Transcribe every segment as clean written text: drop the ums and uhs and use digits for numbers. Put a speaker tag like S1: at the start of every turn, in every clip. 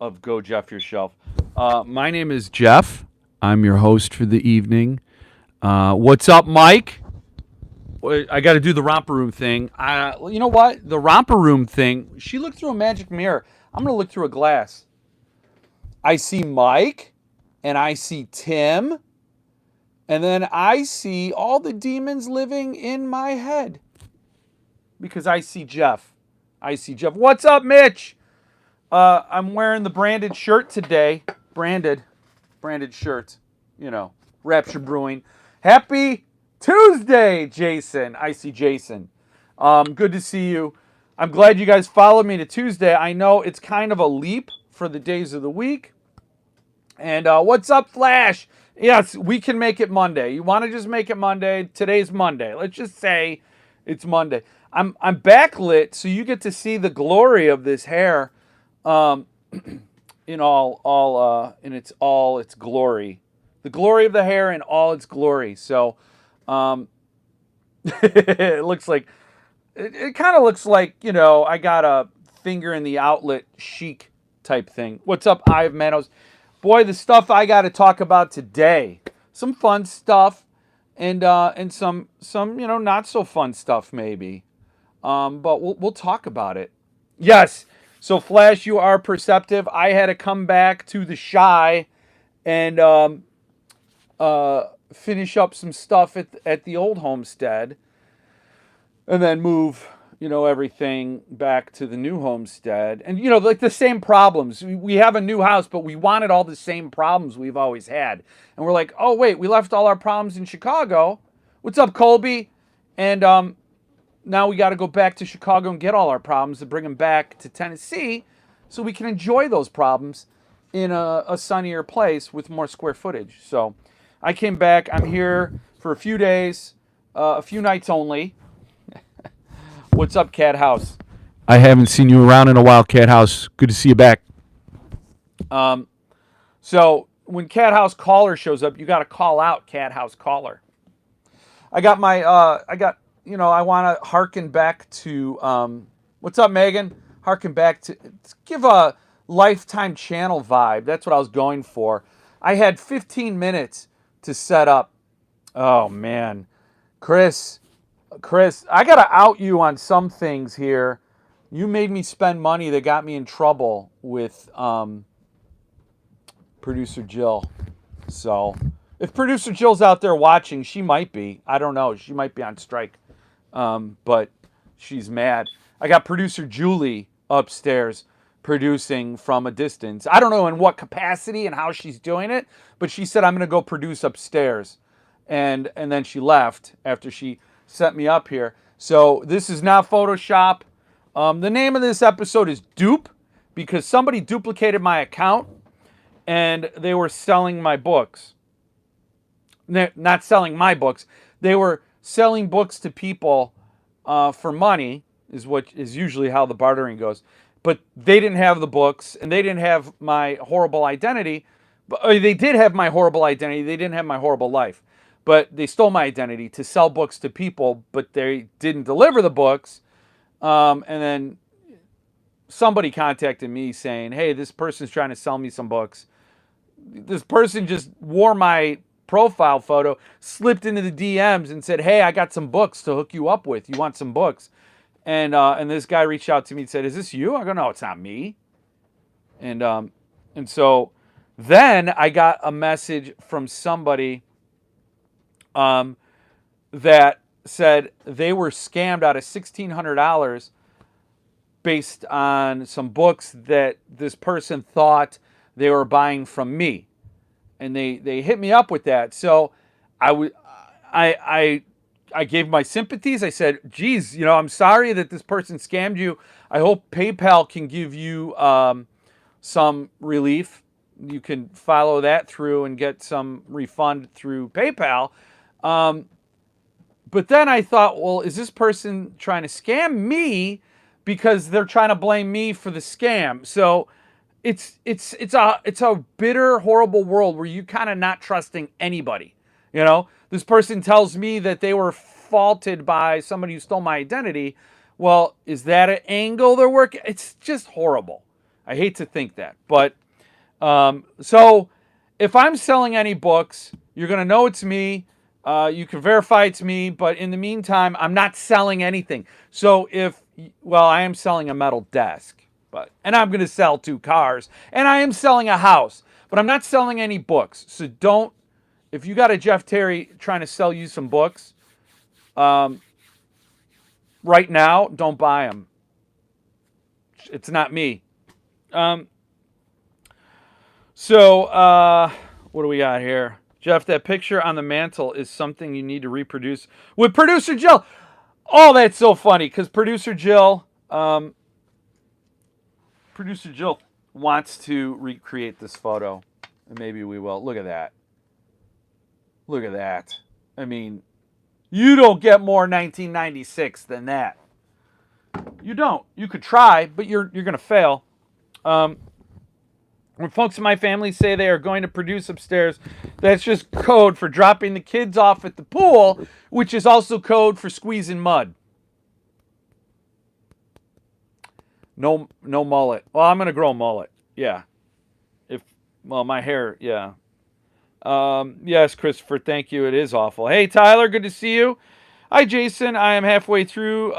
S1: of Go Jeff Yourself. My name is Jeff. I'm your host for the evening. What's up, Mike? I got to do the romper room thing. You know what? The romper room thing. She looked through a magic mirror. I'm gonna look through a glass. I see Mike, and I see Tim, and then I see all the demons living in my head because I see Jeff. I see Jeff. What's up, Mitch? I'm wearing the branded shirt today. Branded shirt. You know, Rapture Brewing. Happy Tuesday, Jason. I see Jason. Good to see you. I'm glad you guys followed me to Tuesday. I know it's kind of a leap for the days of the week. And what's up, Flash? Yes, we can make it Monday. You want to just make it Monday? Today's Monday. Let's just say it's Monday. I'm backlit, so you get to see the glory of this hair, in all its glory. The glory of the hair in all its glory. So, it looks like it kind of looks like I got a finger in the outlet chic type thing. What's up, Ive Manos? Boy, the stuff I got to talk about today. Some fun stuff, and some not so fun stuff maybe. But we'll talk about it. Yes. So Flash, you are perceptive. I had to come back to the shy and finish up some stuff at the old homestead, and then move everything back to the new homestead. And like the same problems. We have a new house, but we wanted all the same problems we've always had. And we're like, oh wait, we left all our problems in Chicago. What's up, Colby? And now we got to go back to Chicago and get all our problems and bring them back to Tennessee so we can enjoy those problems in a sunnier place with more square footage. So I came back. I'm here for a few days, a few nights only. What's up, Cat House? I haven't seen you around in a while, Cat House. Good to see you back. So when Cat House Caller shows up, you got to call out Cat House Caller. I want to harken back to, what's up, Megan? Harken back to, give a Lifetime channel vibe. That's what I was going for. I had 15 minutes to set up. Oh, man. Chris, I got to out you on some things here. You made me spend money that got me in trouble with producer Jill. So if producer Jill's out there watching, she might be. I don't know. She might be on strike. But she's mad. I got producer Julie upstairs producing from a distance. I don't know in what capacity and how she's doing it, but she said, I'm going to go produce upstairs. And then she left after she set me up here. So this is not Photoshop. The name of this episode is Dupe because somebody duplicated my account and they were selling my books. Not selling my books. They were selling books to people for money is usually how the bartering goes. But they didn't have the books and they didn't have my horrible identity. But they did have my horrible identity. They didn't have my horrible life. But they stole my identity to sell books to people, but they didn't deliver the books. And then somebody contacted me saying, hey, this person's trying to sell me some books. This person just wore my profile photo, slipped into the DMs and said, hey, I got some books to hook you up with. You want some books? And this guy reached out to me and said, is this you? I go, no, it's not me. And so then I got a message from somebody that said they were scammed out of $1,600 based on some books that this person thought they were buying from me. And they hit me up with that. So I gave my sympathies. I said, geez, I'm sorry that this person scammed you. I hope PayPal can give you some relief. You can follow that through and get some refund through PayPal. But then I thought, well, is this person trying to scam me because they're trying to blame me for the scam? So it's a bitter, horrible world where you kind of not trusting anybody. This person tells me that they were faulted by somebody who stole my identity. Well, is that an angle they're working? It's just horrible. I hate to think that. But so if I'm selling any books, you're going to know it's me. You can verify it's me. But in the meantime, I'm not selling anything. So I am selling a metal desk. And I'm going to sell 2 cars. And I am selling a house. But I'm not selling any books. So if you got a Jeff Terry trying to sell you some books, right now, don't buy them. It's not me. So what do we got here? Jeff, that picture on the mantle is something you need to reproduce with producer Jill. Oh, that's so funny because producer Jill wants to recreate this photo. And maybe we will. Look at that. Look at that. I mean, you don't get more 1996 than that. You don't. You could try, but you're going to fail. When folks in my family say they are going to produce upstairs, that's just code for dropping the kids off at the pool, which is also code for squeezing mud. No mullet. Well, I'm going to grow a mullet. Yeah. My hair, yeah. Yes, Christopher, thank you. It is awful. Hey, Tyler, good to see you. Hi, Jason. I am halfway through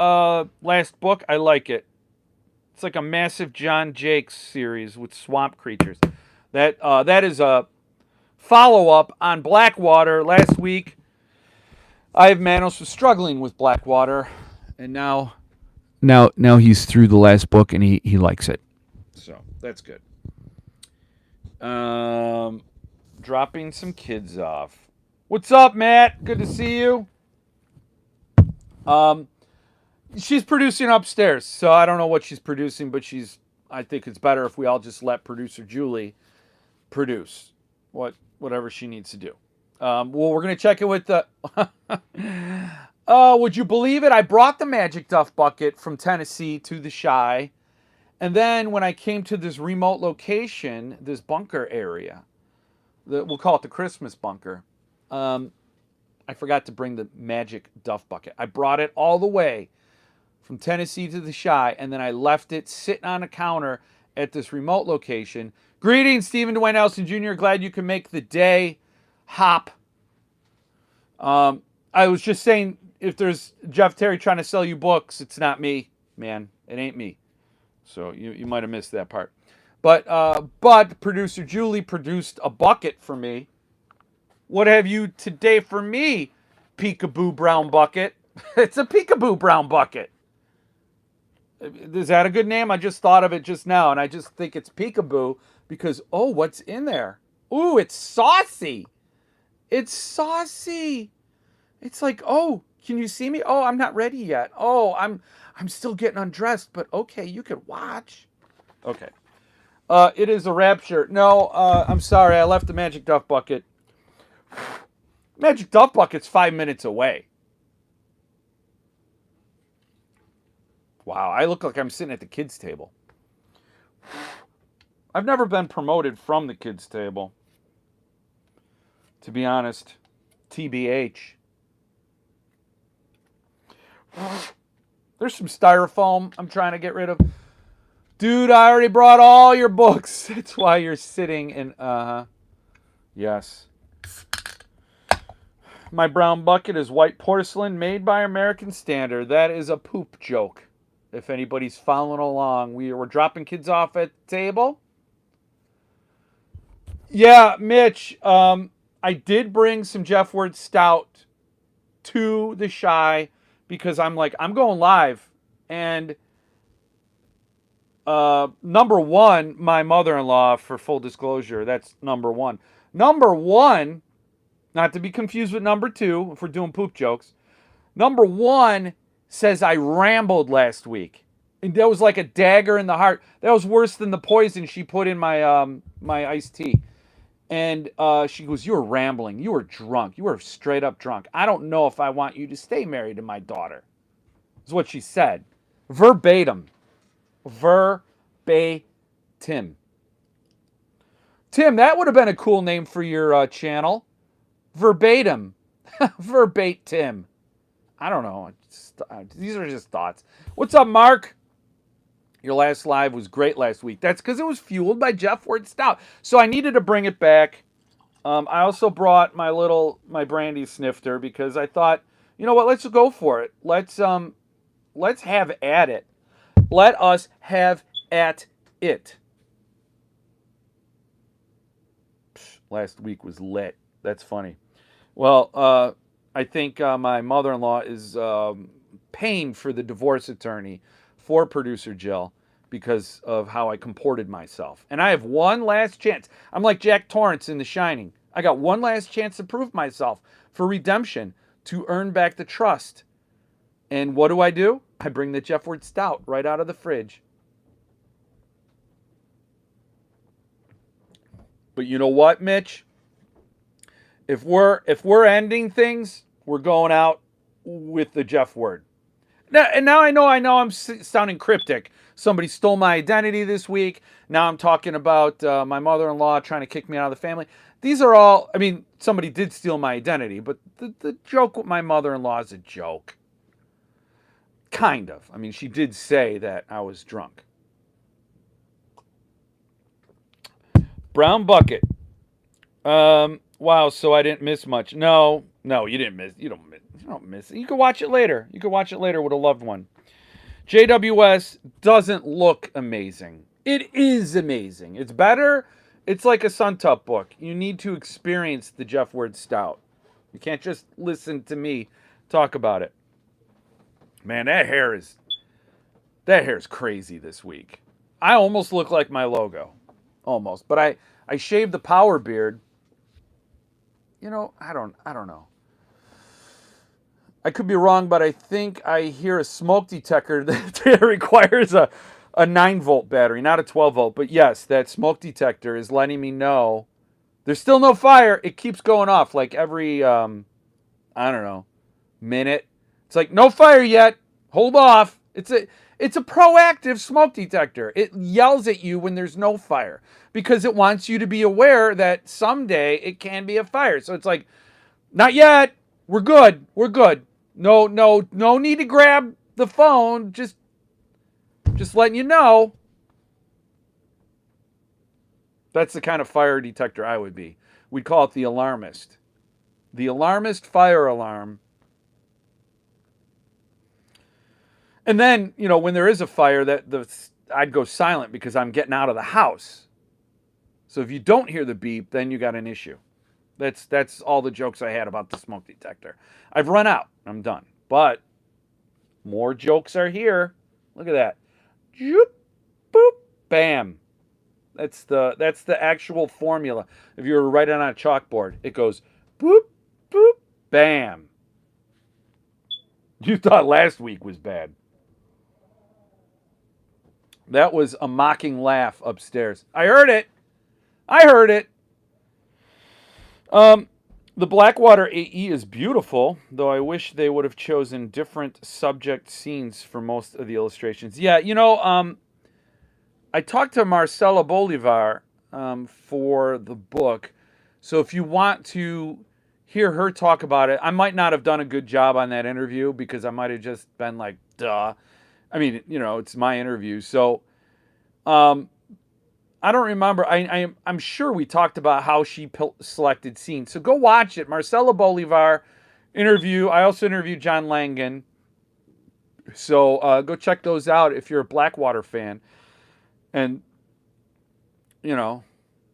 S1: last book. I like it. It's like a massive John Jakes series with swamp creatures. That is a follow-up on Blackwater. Last week, Ive Manos was struggling with Blackwater, and now he's through the last book, and he likes it. So, that's good. Dropping some kids off. What's up, Matt? Good to see you. She's producing upstairs, so I don't know what she's producing, but I think it's better if we all just let producer Julie produce whatever she needs to do. Well, we're going to check it with the... would you believe it? I brought the Magic Duff bucket from Tennessee to the Chi, and then when I came to this remote location, this bunker area, we'll call it the Christmas bunker, I forgot to bring the Magic Duff bucket. I brought it all the way from Tennessee to the Chi, and then I left it sitting on a counter at this remote location. Greetings, Stephen Dwayne Nelson Jr. Glad you can make the day. Hop. I was just saying, if there's Jeff Terry trying to sell you books, it's not me, man. It ain't me. So you might have missed that part. But producer Julie produced a bucket for me. What have you today for me, Peekaboo Brown Bucket? It's a Peekaboo Brown Bucket. Is that a good name? I just thought of it just now, and I just think it's Peekaboo because, what's in there? Ooh, it's saucy. It's saucy. It's like, can you see me? I'm not ready yet. I'm still getting undressed, but okay, you could watch. Okay. It is a rapture. No, I'm sorry. I left the Magic Duff bucket. Magic Duff bucket's 5 minutes away. Wow, I look like I'm sitting at the kids' table. I've never been promoted from the kids' table. To be honest. TBH. There's some styrofoam I'm trying to get rid of. Dude, I already brought all your books. That's why you're sitting in... Yes. My brown bucket is white porcelain made by American Standard. That is a poop joke. If anybody's following along, we're dropping kids off at the table. Yeah, Mitch, I did bring some Jeff Word Stout to the Chi because I'm going live. And number one, my mother-in-law, for full disclosure, that's number one. Number one, not to be confused with number two, if we're doing poop jokes. Number one says I rambled last week. And that was like a dagger in the heart. That was worse than the poison she put in my my iced tea. And she goes, you were rambling. You were drunk. You were straight up drunk. I don't know if I want you to stay married to my daughter. Is what she said. Verbatim. Tim, that would have been a cool name for your channel. Verbatim. Verbatim. I don't know. These are just thoughts. What's up, Mark? Your last live was great last week. That's because it was fueled by Jeff Ward Stout. So I needed to bring it back. I also brought my brandy snifter because I thought, you know what, let's go for it. Let's have at it. Let us have at it. Last week was lit. That's funny. Well, I think my mother-in-law is paying for the divorce attorney for producer Jill because of how I comported myself. And I have one last chance. I'm like Jack Torrance in The Shining. I got one last chance to prove myself for redemption to earn back the trust. And what do? I bring the Jeff Ward Stout right out of the fridge. But you know what, Mitch? If we're ending things, we're going out with the Jeff Word. Now I know I'm sounding cryptic. Somebody stole my identity this week. Now I'm talking about my mother-in-law trying to kick me out of the family. These are all, I mean, somebody did steal my identity, but the joke with my mother-in-law is a joke. Kind of. I mean, she did say that I was drunk. Brown bucket. Wow, so I didn't miss much. No, you didn't miss. You don't miss it. You can watch it later. You can watch it later with a loved one. JWS doesn't look amazing. It is amazing. It's better. It's like a Suntup book. You need to experience the Jeff Word Stout. You can't just listen to me talk about it. Man, that hair is crazy this week. I almost look like my logo. Almost. But I shaved the power beard. You know, I don't know. I could be wrong, but I think I hear a smoke detector that requires a 9-volt battery, not a 12-volt. But yes, that smoke detector is letting me know there's still no fire. It keeps going off like every, I don't know, minute. It's like, no fire yet. Hold off. It's a proactive smoke detector. It yells at you when there's no fire because it wants you to be aware that someday it can be a fire. So it's like, not yet. We're good. We're good. No need to grab the phone. Just letting you know. That's the kind of fire detector I would be. We'd call it the alarmist. The alarmist fire alarm. And then, you know, when there is a fire, I'd go silent because I'm getting out of the house. So if you don't hear the beep, then you got an issue. That's all the jokes I had about the smoke detector. I've run out. I'm done. But more jokes are here. Look at that. Joop, boop, bam. That's the actual formula. If you were to write it on a chalkboard, it goes boop, boop, bam. You thought last week was bad. That was a mocking laugh upstairs. I heard it. The Blackwater AE is beautiful, though I wish they would have chosen different subject scenes for most of the illustrations. Yeah, you know, I talked to Marcela Bolivar for the book, so if you want to hear her talk about it, I might not have done a good job on that interview because I might have just been like, duh. I mean, you know, it's my interview, so I don't remember. I'm sure we talked about how she selected scenes. So go watch it. Marcela Bolivar interview. I also interviewed John Langan. So go check those out if you're a Blackwater fan. And, you know,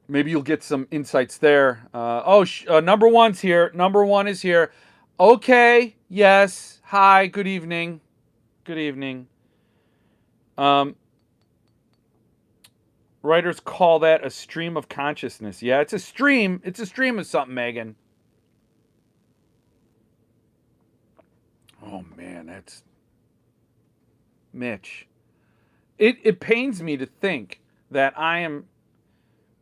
S1: maybe you'll get some insights there. Number one's here. Number one is here. Okay. Yes. Hi. Good evening. Good evening. Writers call that a stream of consciousness. Yeah, it's a stream. It's a stream of something, Megan. Oh, man, that's... Mitch. It pains me to think that I am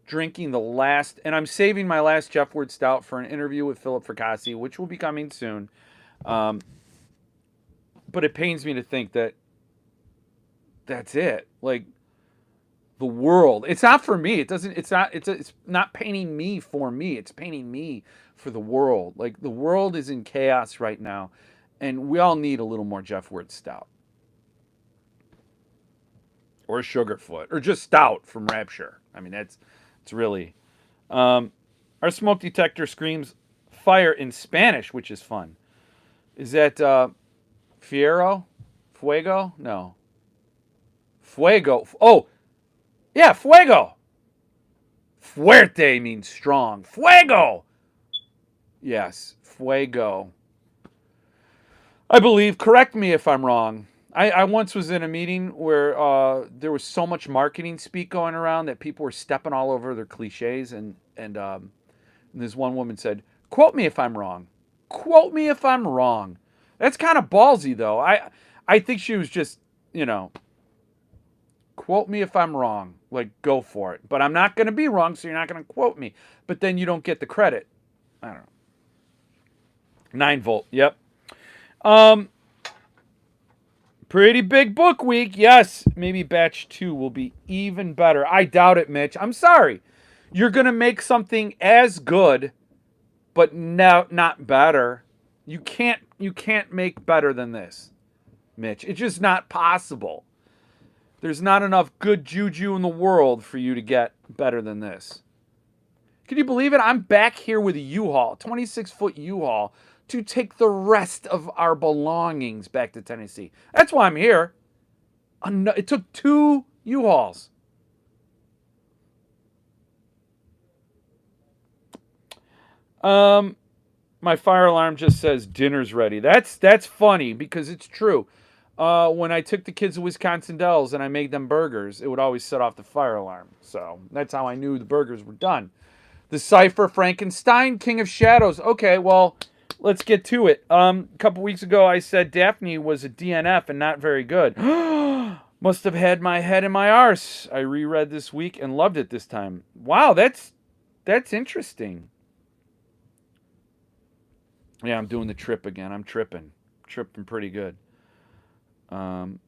S1: drinking the last... And I'm saving my last Jeff Word Stout for an interview with Philip Fracassi, which will be coming soon. But it pains me to think that that's it. Like... The world. It's not for me. It's not painting me for me. It's painting me for the world. Like the world is in chaos right now, and we all need a little more Jeff Word Stout. or Sugarfoot, or just Stout from Rapture. I mean, it's really. Our smoke detector screams fire in Spanish, which is fun. Is that Fiero? Fuego? No. Fuego. Oh, yeah, Fuego. Fuerte means strong. Fuego. Yes, Fuego. I believe, correct me if I'm wrong. I once was in a meeting where there was so much marketing speak going around that people were stepping all over their cliches, and this one woman said, "Quote me if I'm wrong. Quote me if I'm wrong." That's kind of ballsy, though. I think she was just, quote me if I'm wrong. Like, go for it. But I'm not going to be wrong, so you're not going to quote me. But then you don't get the credit. I don't know. 9-volt. Yep. Pretty big book week. Yes, maybe batch 2 will be even better. I doubt it, Mitch. I'm sorry. You're going to make something as good, but not better. You can't make better than this, Mitch. It's just not possible. There's not enough good juju in the world for you to get better than this. Can you believe it? I'm back here with a U-Haul, 26-foot U-Haul, to take the rest of our belongings back to Tennessee. That's why I'm here. It took 2 U-Hauls. My fire alarm just says dinner's ready. That's funny because it's true. When I took the kids to Wisconsin Dells and I made them burgers, it would always set off the fire alarm. So that's how I knew the burgers were done. The Cypher Frankenstein, King of Shadows. Okay, well, let's get to it. A couple weeks ago, I said Daphne was a DNF and not very good. Must have had my head in my arse. I reread this week and loved it this time. Wow, that's interesting. Yeah, I'm doing the trip again. I'm tripping pretty good. You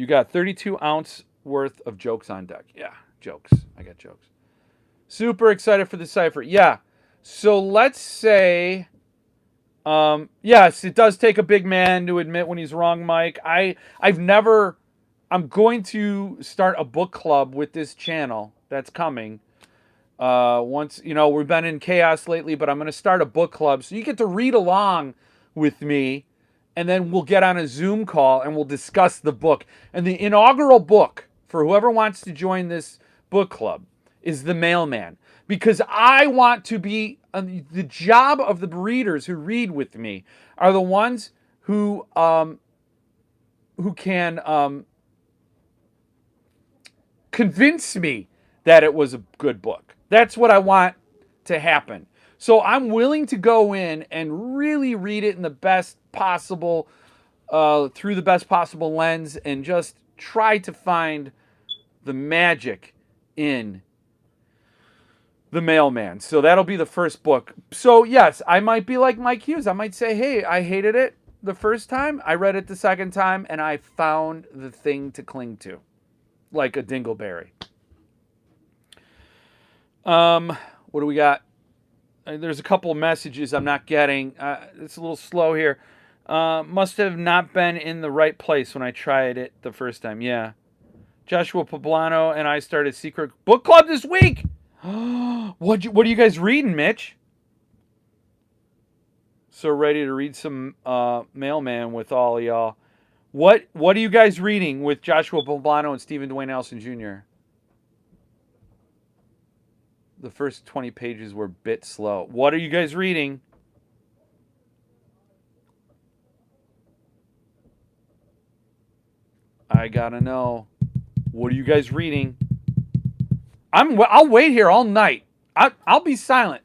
S1: got 32 ounce worth of jokes on deck. Yeah, jokes. I got jokes. Super excited for the Cypher. Yeah. So let's say, yes, it does take a big man to admit when he's wrong, Mike. I'm going to start a book club with this channel. That's coming. Once, we've been in chaos lately, but I'm going to start a book club. So you get to read along with me, and then we'll get on a Zoom call and we'll discuss the book. And the inaugural book for whoever wants to join this book club is The Mailman. Because I want to be, the job of the readers who read with me are the ones who can convince me that it was a good book. That's what I want to happen. So I'm willing to go in and really read it in the best possible, through the best possible lens, and just try to find the magic in The Mailman. So that'll be the first book. So yes, I might be like Mike Hughes. I might say, hey, I hated it the first time. I read it the second time, and I found the thing to cling to, like a dingleberry. What do we got? There's a couple of messages I'm not getting. It's a little slow here. Must have not been in the right place when I tried it the first time. Yeah. Joshua Poblano and I started Secret Book Club this week. What are you guys reading, Mitch? So ready to read some Mailman with all of y'all. What are you guys reading with Joshua Poblano and Stephen Dwayne Nelson Jr.? The first 20 pages were a bit slow. What are you guys reading? I gotta know. What are you guys reading? I'll wait here all night. I'll be silent.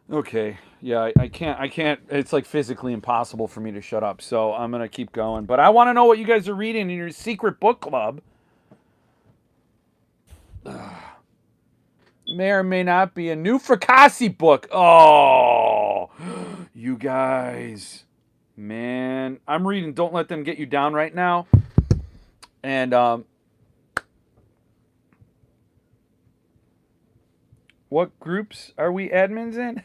S1: Okay. Yeah, I can't. It's like physically impossible for me to shut up. So I'm going to keep going. But I want to know what you guys are reading in your secret book club. May or may not be a new Fracassi book. Oh, you guys. Man, I'm reading Don't Let Them Get You Down right now. And What groups are we admins in?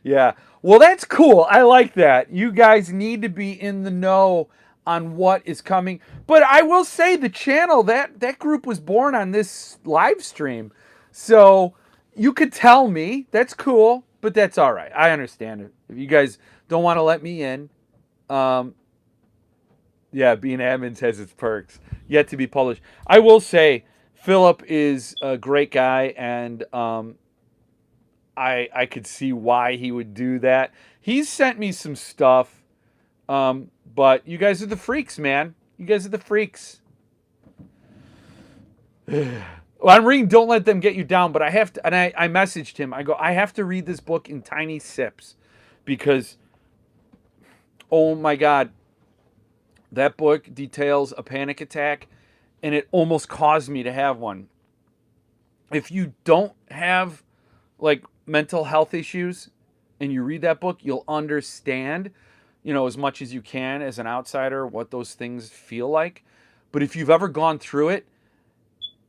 S1: Yeah. Well, that's cool. I like that. You guys need to be in the know on what is coming. But I will say the channel, that group was born on this live stream. So you could tell me. That's cool, but that's all right. I understand it. If you guys don't want to let me in, um, yeah, being admins has its perks. Yet to be published. I will say Philip is a great guy, and I could see why he would do that. He's sent me some stuff, but you guys are the freaks, man. You guys are the freaks. Well, I'm reading Don't Let Them Get You Down, but I have to, and I messaged him. I go, I have to read this book in tiny sips because, oh my God, that book details a panic attack, and it almost caused me to have one. If you don't have like mental health issues and you read that book, you'll understand, as much as you can as an outsider, what those things feel like. But if you've ever gone through it,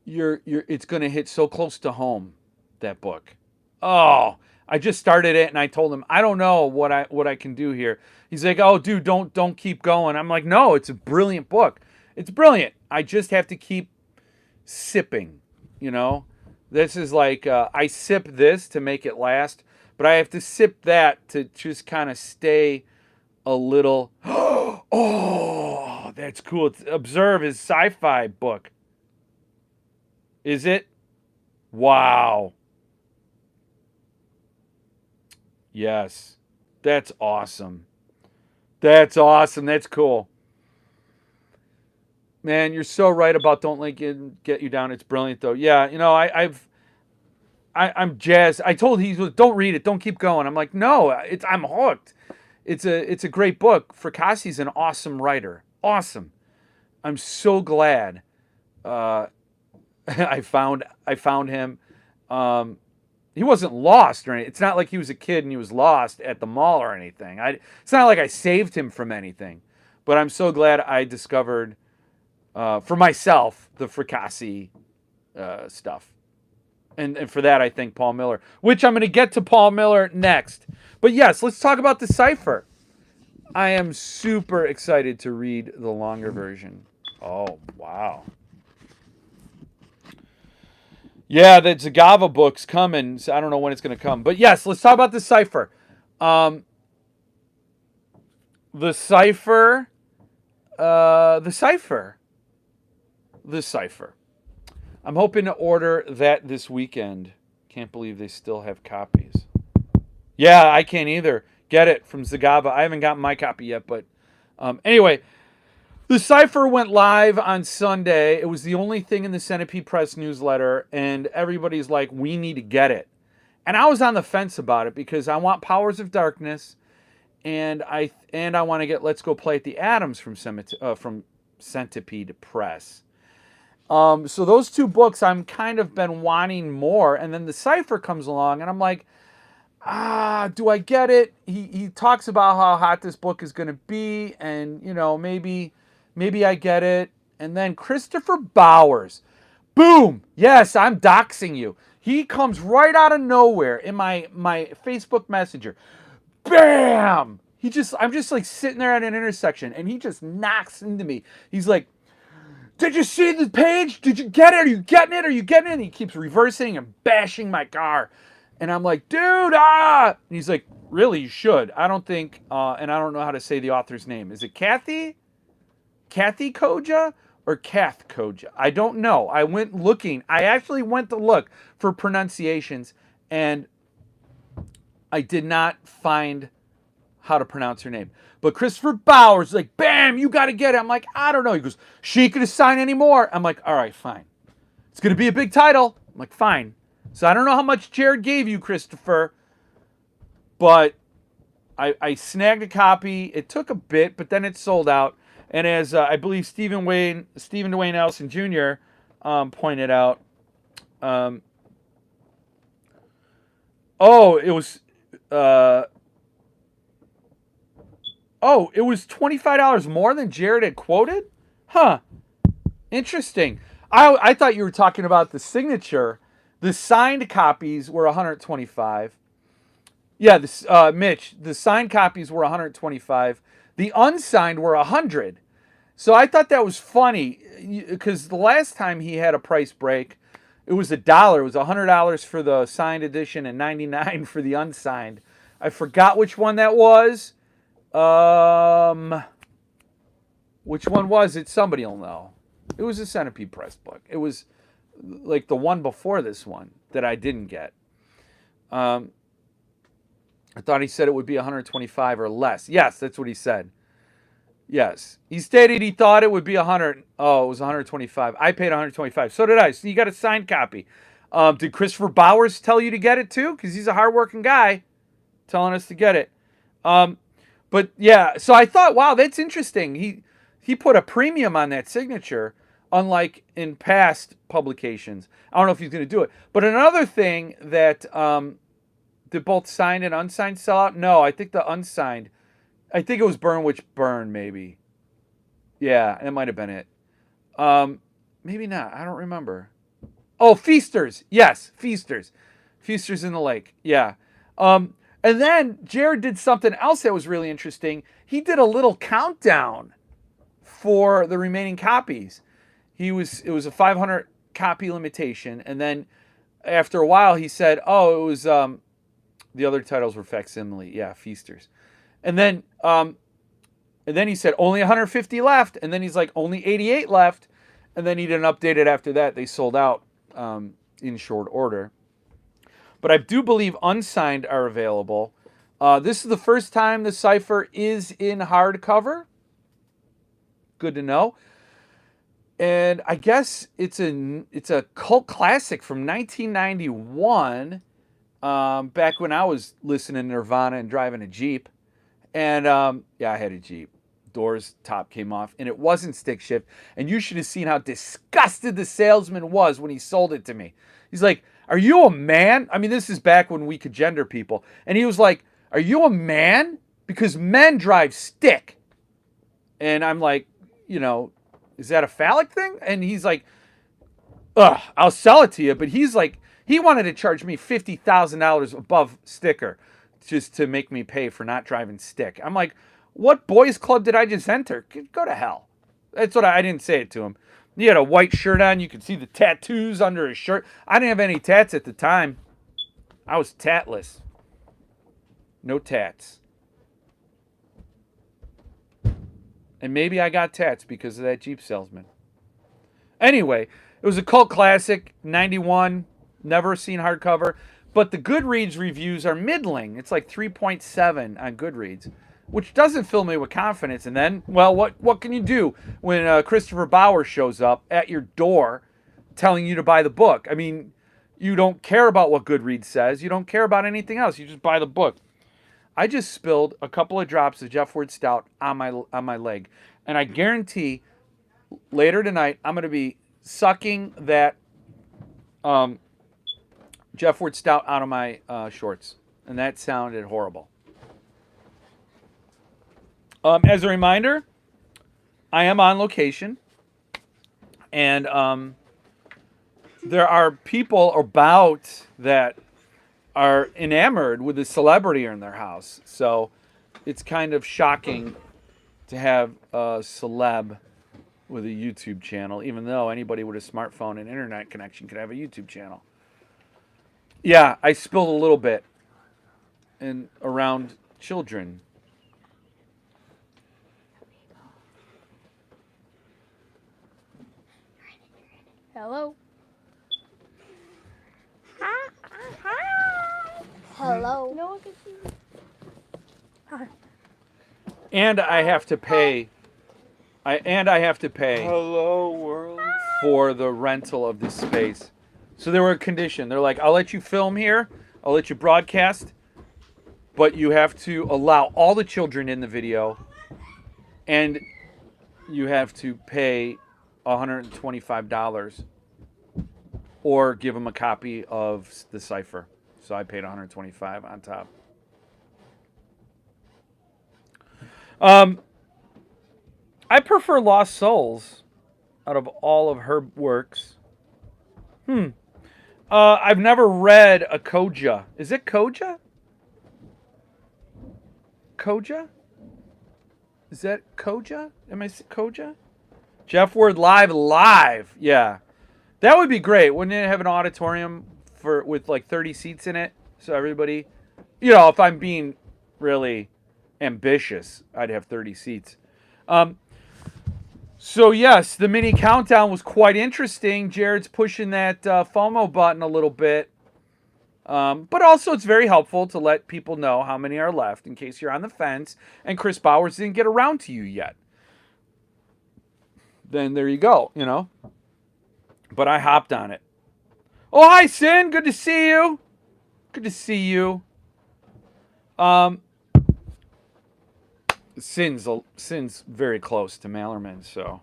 S1: it's going to hit so close to home, that book. Oh, I just started it and I told him, I don't know what I can do here. He's like, "Oh, dude, don't keep going." I'm like, "No, it's a brilliant book. It's brilliant. I just have to keep sipping, you know? This is like I sip this to make it last, but I have to sip that to just kind of stay a little oh, that's cool. Observe his sci-fi book. Is it? Wow. Yes. That's awesome. That's awesome. That's cool. Man, you're so right about Don't Let It Get You Down. It's brilliant, though. Yeah, I'm jazzed. I told he was, don't read it. Don't keep going. I'm like, no, I'm hooked. It's a great book. Fracasse's an awesome writer. Awesome. I'm so glad I found him. He wasn't lost or anything. It's not like he was a kid and he was lost at the mall or anything. It's not like I saved him from anything. But I'm so glad I discovered for myself the Fracasse stuff. And for that, I thank Paul Miller, which I'm going to get to Paul Miller next. But yes, let's talk about the cipher. I am super excited to read the longer version. Oh, wow. Yeah, the Zagava book's coming. So I don't know when it's going to come. But yes, let's talk about the cipher. The cipher. I'm hoping to order that this weekend. Can't believe they still have copies. Yeah, I can't either. Get it from Zagava. I haven't gotten my copy yet, but anyway, the cipher went live on Sunday. It was the only thing in the Centipede Press newsletter, and everybody's like, we need to get it. And I was on the fence about it because I want Powers of Darkness, and I want to get Let's Go Play at the Atoms from Centipede Press. So those two books I'm kind of been wanting more, and then the cipher comes along, and I'm like, do I get it? He talks about how hot this book is going to be, and maybe I get it. And then Christopher Bowers, boom, yes, I'm doxing you. He comes right out of nowhere in my Facebook Messenger, bam. I'm just like sitting there at an intersection, and he just knocks into me. He's like, "Did you see the page? Did you get it? Are you getting it? Are you getting it?" And he keeps reversing and bashing my car. And I'm like, "Dude, ah!" And he's like, "Really, you should." I don't think, and I don't know how to say the author's name. Is it Kathy Koja or Kath Koja? I don't know. I went looking. I actually went to look for pronunciations, and I did not find how to pronounce her name. But Christopher Bowers is like, "Bam, you got to get it." I'm like, "I don't know." He goes, "She could assign any more." I'm like, "All right, fine. It's going to be a big title." I'm like, "Fine." So I don't know how much Jared gave you, Christopher, but I snagged a copy. It took a bit, but then it sold out. And as I believe Stephen Dwayne Nelson Jr. Pointed out, it was it was $25 more than Jared had quoted? Huh. Interesting. I thought you were talking about the signature The signed copies were 125. Yeah, this Mitch, the signed copies were 125. The unsigned were 100. So I thought that was funny because the last time he had a price break, it was $1. It was $100 for the signed edition and 99 for the unsigned. I forgot which one that was. Which one was it? Somebody will know. It was a Centipede Press book. It was like the one before this one that I didn't get. I thought he said it would be 125 or less. Yes, that's what he said. Yes. He stated he thought it would be 100. Oh, it was 125. I paid 125. So did I. So you got a signed copy. Did Christopher Bowers tell you to get it too? Because he's a hardworking guy telling us to get it. But yeah, so I thought, wow, that's interesting. He put a premium on that signature, unlike in past publications. I don't know if he's going to do it. But another thing that did both signed and unsigned sell out? No, I think the unsigned. I think it was Burn Witch Burn, maybe. Yeah, it might have been it. Maybe not. I don't remember. Oh, Feasters. Yes, Feasters. Feasters in the Lake. Yeah. And then Jared did something else that was really interesting. He did a little countdown for the remaining copies. It was a 500 copy limitation, and then after a while he said, "Oh, it was the other titles were facsimile." Yeah, Feasters. And then he said only 150 left, and then he's like only 88 left, and then he didn't update it after that. They sold out in short order. But I do believe unsigned are available. This is the first time the Cipher is in hardcover. Good to know. And I guess it's a cult classic from 1991, back when I was listening to Nirvana and driving a Jeep. And yeah, I had a Jeep. Doors top came off, and it wasn't stick shift. And you should have seen how disgusted the salesman was when he sold it to me. He's like, "Are you a man?" I mean, this is back when we could gender people. And he was like, "Are you a man? Because men drive stick." And I'm like, is that a phallic thing? And he's like, "Ugh, I'll sell it to you." But he's like, he wanted to charge me $50,000 above sticker just to make me pay for not driving stick. I'm like, what boys club did I just enter? Go to hell. That's what I didn't say it to him. He had a white shirt on. You could see the tattoos under his shirt. I didn't have any tats at the time. I was tatless. No tats. And maybe I got tats because of that Jeep salesman. Anyway, it was a cult classic, 91, never seen hardcover. But the Goodreads reviews are middling. It's like 3.7 on Goodreads, which doesn't fill me with confidence. And then, well, what can you do when Christopher Bauer shows up at your door telling you to buy the book? I mean, you don't care about what Goodreads says. You don't care about anything else. You just buy the book. I just spilled a couple of drops of Jeff Ward Stout on my leg. And I guarantee later tonight I'm going to be sucking that Jeff Ward Stout out of my shorts. And that sounded horrible. As a reminder, I am on location. And there are people about that are enamored with a celebrity in their house. So it's kind of shocking to have a celeb with a YouTube channel, even though anybody with a smartphone and internet connection could have a YouTube channel. Yeah, I spilled a little bit around children.
S2: Hello. Hello. No one can see me. Hi.
S1: And I have to pay. I have to pay.
S3: Hello, world.
S1: For the rental of this space. So they were a condition. They're like, I'll let you film here. I'll let you broadcast. But you have to allow all the children in the video. And you have to pay $125. Or give them a copy of the Cipher. So I paid $125 on top. I prefer Lost Souls out of all of her works. I've never read a Koja. Is it Koja? Koja? Is that Koja? Am I Koja? Jeff Word live. Yeah, that would be great. Wouldn't it have an auditorium with like 30 seats in it, so everybody, if I'm being really ambitious, I'd have 30 seats. So yes, the mini countdown was quite interesting. Jared's pushing that FOMO button a little bit. But also it's very helpful to let people know how many are left in case you're on the fence and Chris Bowers didn't get around to you yet. Then there you go, But I hopped on it. Oh, hi, Sin. Good to see you. Good to see you. Sin's very close to Mallerman, so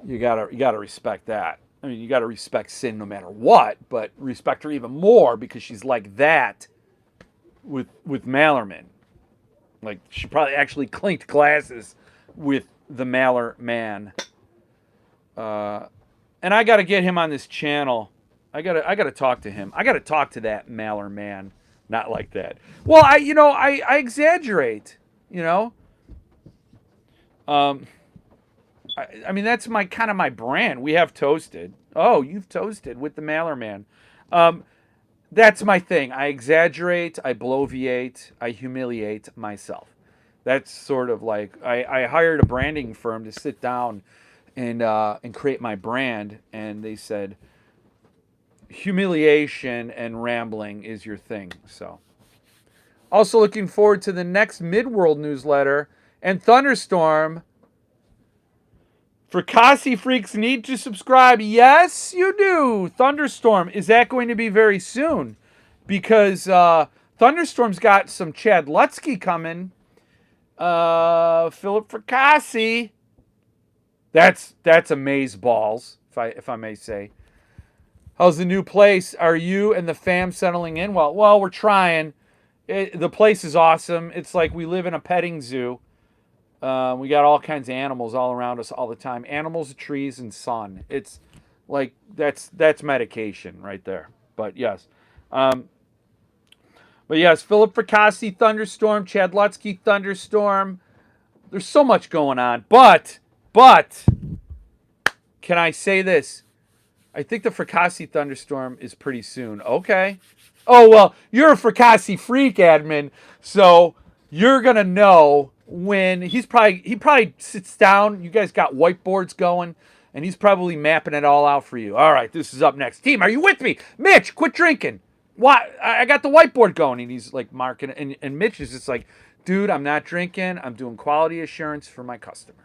S1: you gotta respect that. I mean, you gotta respect Sin no matter what, but respect her even more because she's like that with Mallerman. Like she probably actually clinked glasses with the Maller man. And I gotta get him on this channel. I gotta talk to him. I gotta talk to that Maller man. Not like that. Well, I exaggerate. I mean, that's my brand. We have toasted. Oh, you've toasted with the Maller man. That's my thing. I exaggerate, I bloviate, I humiliate myself. That's sort of like I hired a branding firm to sit down and create my brand, and they said humiliation and rambling is your thing. So, also looking forward to the next Midworld newsletter and Thunderstorm. Fracassi freaks need to subscribe. Yes, you do. Thunderstorm. Is that going to be very soon? Because Thunderstorm's got some Chad Lutsky coming. Philip Fracassi. That's amaze balls, if I may say. How's the new place? Are you and the fam settling in? Well, we're trying. The place is awesome. It's like we live in a petting zoo. We got all kinds of animals all around us all the time. Animals, trees, and sun. It's like that's medication right there. But yes. Philip Fracassi, Thunderstorm, Chad Lutsky, Thunderstorm. There's so much going on. But can I say this? I think the Fracassi Thunderstorm is pretty soon. Okay. Oh, well, you're a Fracassi freak, admin. So you're going to know when he probably sits down. You guys got whiteboards going, and he's probably mapping it all out for you. All right, this is up next. Team, are you with me? Mitch, quit drinking. Why? I got the whiteboard going, and he's like marking it. And Mitch is just like, dude, I'm not drinking. I'm doing quality assurance for my customers.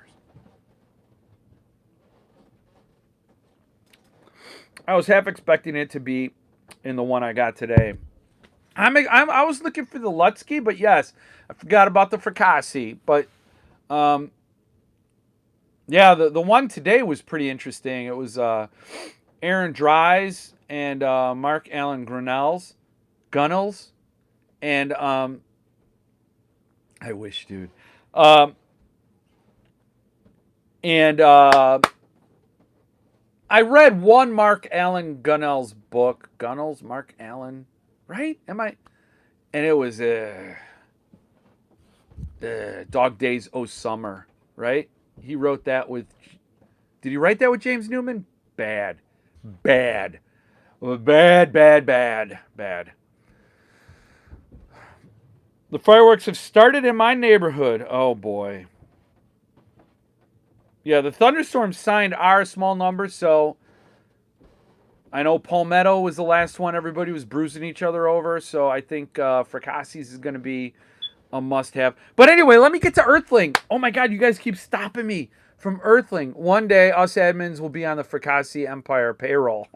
S1: I was half expecting it to be in the one I got today. I was looking for the Lutsky, but yes, I forgot about the Fracassi. But the one today was pretty interesting. It was Aaron Dries and Mark Allen Gunnels, and I wish, dude, I read one Mark Allen Gunnels book. Gunnels, Mark Allen, right? And it was Dog Days O Summer, right? He wrote that with. Did he write that with James Newman? Bad. The fireworks have started in my neighborhood. Oh boy. Yeah, the Thunderstorms signed our small numbers, so I know Palmetto was the last one everybody was bruising each other over, so I think Fracassi's is going to be a must-have. But anyway, let me get to Earthling. Oh my God, you guys keep stopping me from Earthling. One day, us admins will be on the Fracassi Empire payroll.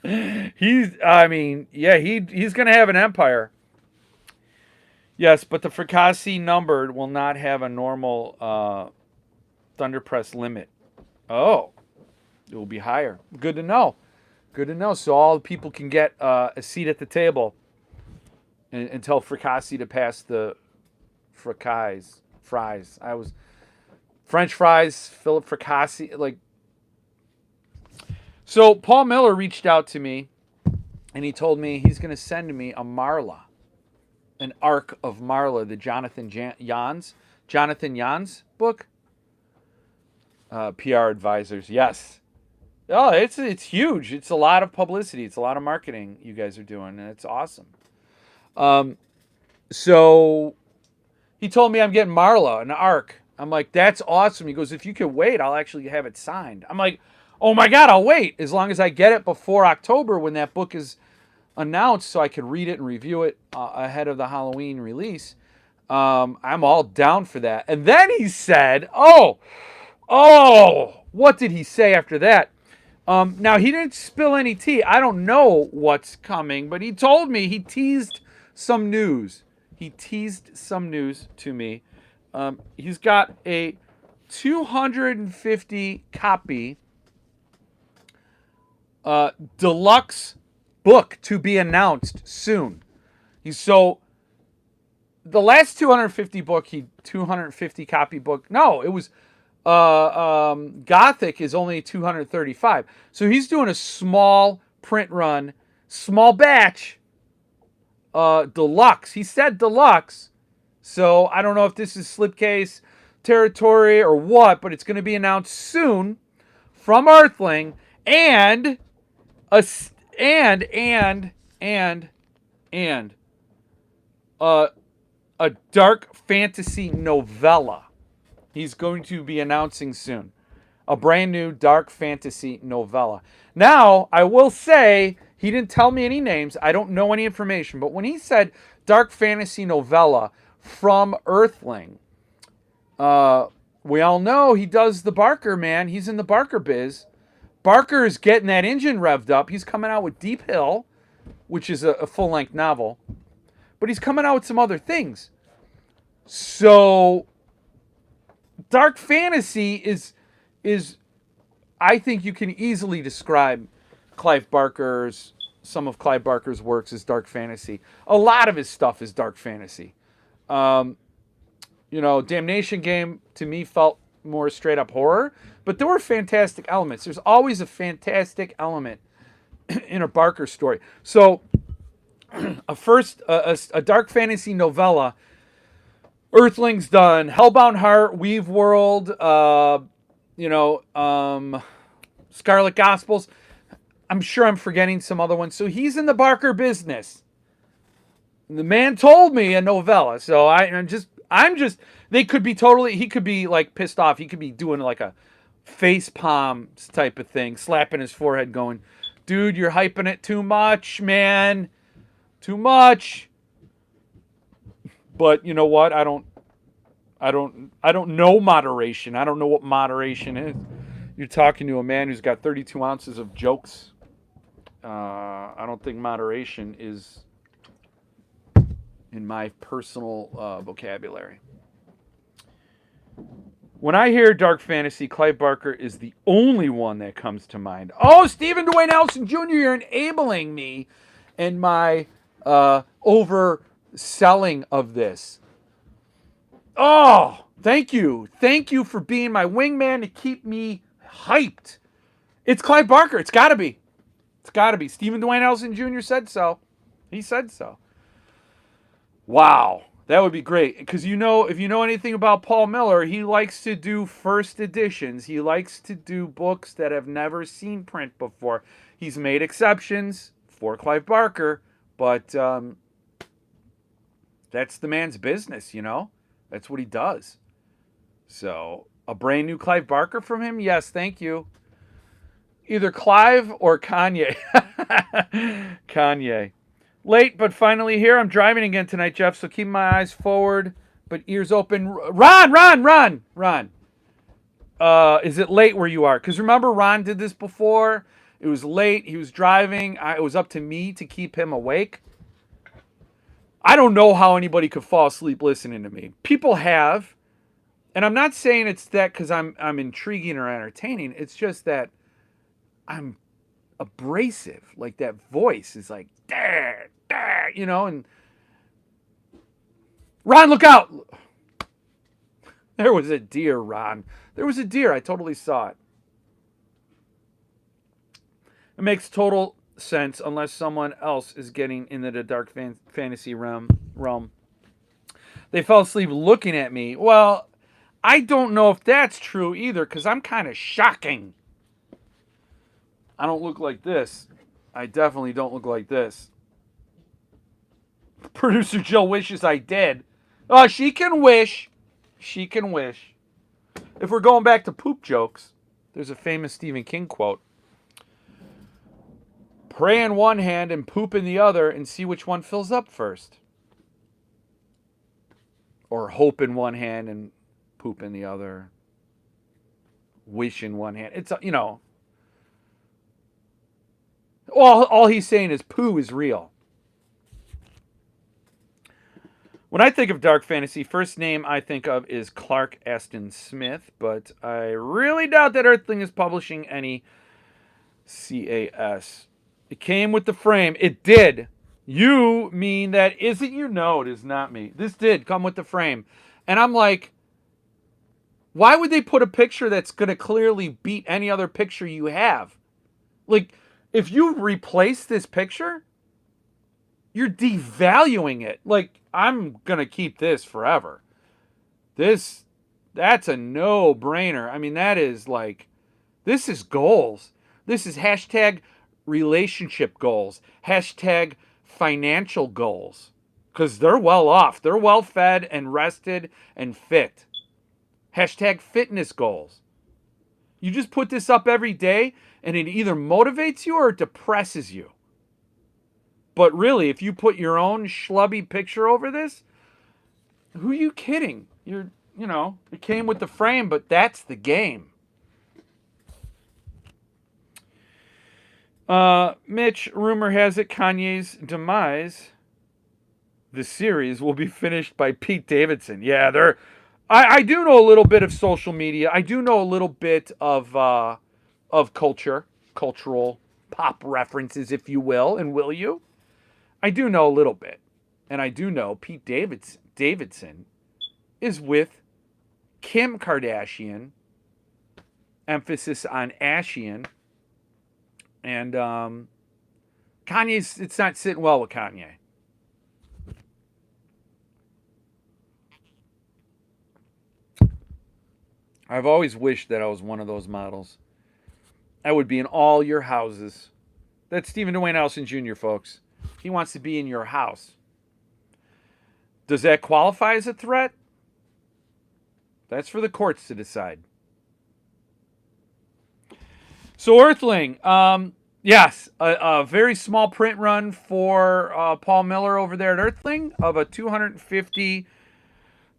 S1: He's going to have an empire. Yes, but the Fracassi numbered will not have a normal Thunderpress limit. Oh, it will be higher. Good to know. So all the people can get a seat at the table and tell Fracassi to pass the fries. French fries, Philip Fracassi. So Paul Miller reached out to me And he told me he's going to send me a Marla, an arc of Marla, the Jonathan Jans book. PR advisors, yes. Oh, it's huge. It's a lot of publicity. It's a lot of marketing you guys are doing, and it's awesome. So he told me I'm getting Marla, an arc. I'm like, that's awesome. He goes, if you can wait, I'll actually have it signed. I'm like, oh my God, I'll wait as long as I get it before October when that book is announced so I can read it and review it ahead of the Halloween release. I'm all down for that. And then he said, oh, what did he say after that? Now, he didn't spill any tea. I don't know what's coming, but he told me he teased some news. He teased some news to me. He's got a 250 copy deluxe book to be announced soon. So the last 250 copy book. No, it was Gothic is only 235. So he's doing a small print run, small batch, deluxe. He said deluxe. So I don't know if this is slipcase territory or what, but it's going to be announced soon from Earthling and a dark fantasy novella. He's going to be announcing soon. A brand new dark fantasy novella. Now, I will say, he didn't tell me any names. I don't know any information. But when he said dark fantasy novella from Earthling, we all know he does the Barker, man. He's in the Barker biz. Barker is getting that engine revved up. He's coming out with Deep Hill, which is a full-length novel. But he's coming out with some other things. So dark fantasy is I think you can easily describe some of Clive Barker's works as dark fantasy. A lot of his stuff is dark fantasy. Damnation Game to me felt more straight up horror, but there were fantastic elements. There's always a fantastic element in a Barker story. So a dark fantasy novella. Earthling's done Hellbound Heart, Weave World, Scarlet Gospels. I'm sure I'm forgetting some other ones. So he's in the Barker business. The man told me a novella. So he could be like pissed off. He could be doing like a face palm type of thing, slapping his forehead going, dude, you're hyping it too much, man. Too much. But you know what? I don't know moderation. I don't know what moderation is. You're talking to a man who's got 32 ounces of jokes. I don't think moderation is in my personal vocabulary. When I hear dark fantasy, Clive Barker is the only one that comes to mind. Oh, Stephen Dwayne Nelson Jr., you're enabling me in my overselling of this. Oh, thank you. Thank you for being my wingman to keep me hyped. It's Clive Barker. It's got to be. It's got to be. Stephen Dwayne Nelson Jr. said so. He said so. Wow. That would be great. Because if you know anything about Paul Miller, he likes to do first editions. He likes to do books that have never seen print before. He's made exceptions for Clive Barker, but that's the man's business, That's what he does. So, a brand new Clive Barker from him? Yes, thank you. Either Clive or Kanye. Kanye. Late, but finally here. I'm driving again tonight, Jeff, so keep my eyes forward, but ears open. Ron! Is it late where you are? Because remember, Ron did this before. It was late. He was driving. It was up to me to keep him awake. I don't know how anybody could fall asleep listening to me. People have. And I'm not saying it's that because I'm intriguing or entertaining. It's just that I'm abrasive. Like that voice is like, and Ron, look out. There was a deer, Ron. There was a deer. I totally saw it. It makes total sense unless someone else is getting into the dark fantasy realm. They fell asleep looking at me. Well, I don't know if that's true either because I'm kind of shocking. I don't look like this. I definitely don't look like this. Producer Jill wishes I did. Oh, she can wish. She can wish. If we're going back to poop jokes, there's a famous Stephen King quote. Pray in one hand and poop in the other and see which one fills up first. Or hope in one hand and poop in the other. Wish in one hand. It's, you know. All he's saying is poo is real. When I think of dark fantasy, first name I think of is Clark Aston Smith, but I really doubt that Earthling is publishing any CAS. It came with the frame. It did. You mean that isn't you? No, it is not me. This did come with the frame. And I'm like, why would they put a picture that's going to clearly beat any other picture you have? Like, if you replace this picture, you're devaluing it. Like, I'm going to keep this forever. That's a no-brainer. I mean, that is like, this is goals. This is hashtag relationship goals. Hashtag financial goals. Because they're well off. They're well fed and rested and fit. Hashtag fitness goals. You just put this up every day and it either motivates you or it depresses you. But really, if you put your own schlubby picture over this, who are you kidding? You know, it came with the frame, but that's the game. Mitch, rumor has it Kanye's demise, the series, will be finished by Pete Davidson. Yeah, I do know a little bit of social media. I do know a little bit of cultural pop references, if you will, and will you? I do know a little bit. And I do know Pete Davidson is with Kim Kardashian, emphasis on Ashian. And Kanye's, it's not sitting well with Kanye. I've always wished that I was one of those models. I would be in all your houses. That's Stephen Dwayne Allison Jr., folks. He wants to be in your house. Does that qualify as a threat? That's for the courts to decide. So Earthling, yes, a very small print run for Paul Miller over there at Earthling of a 250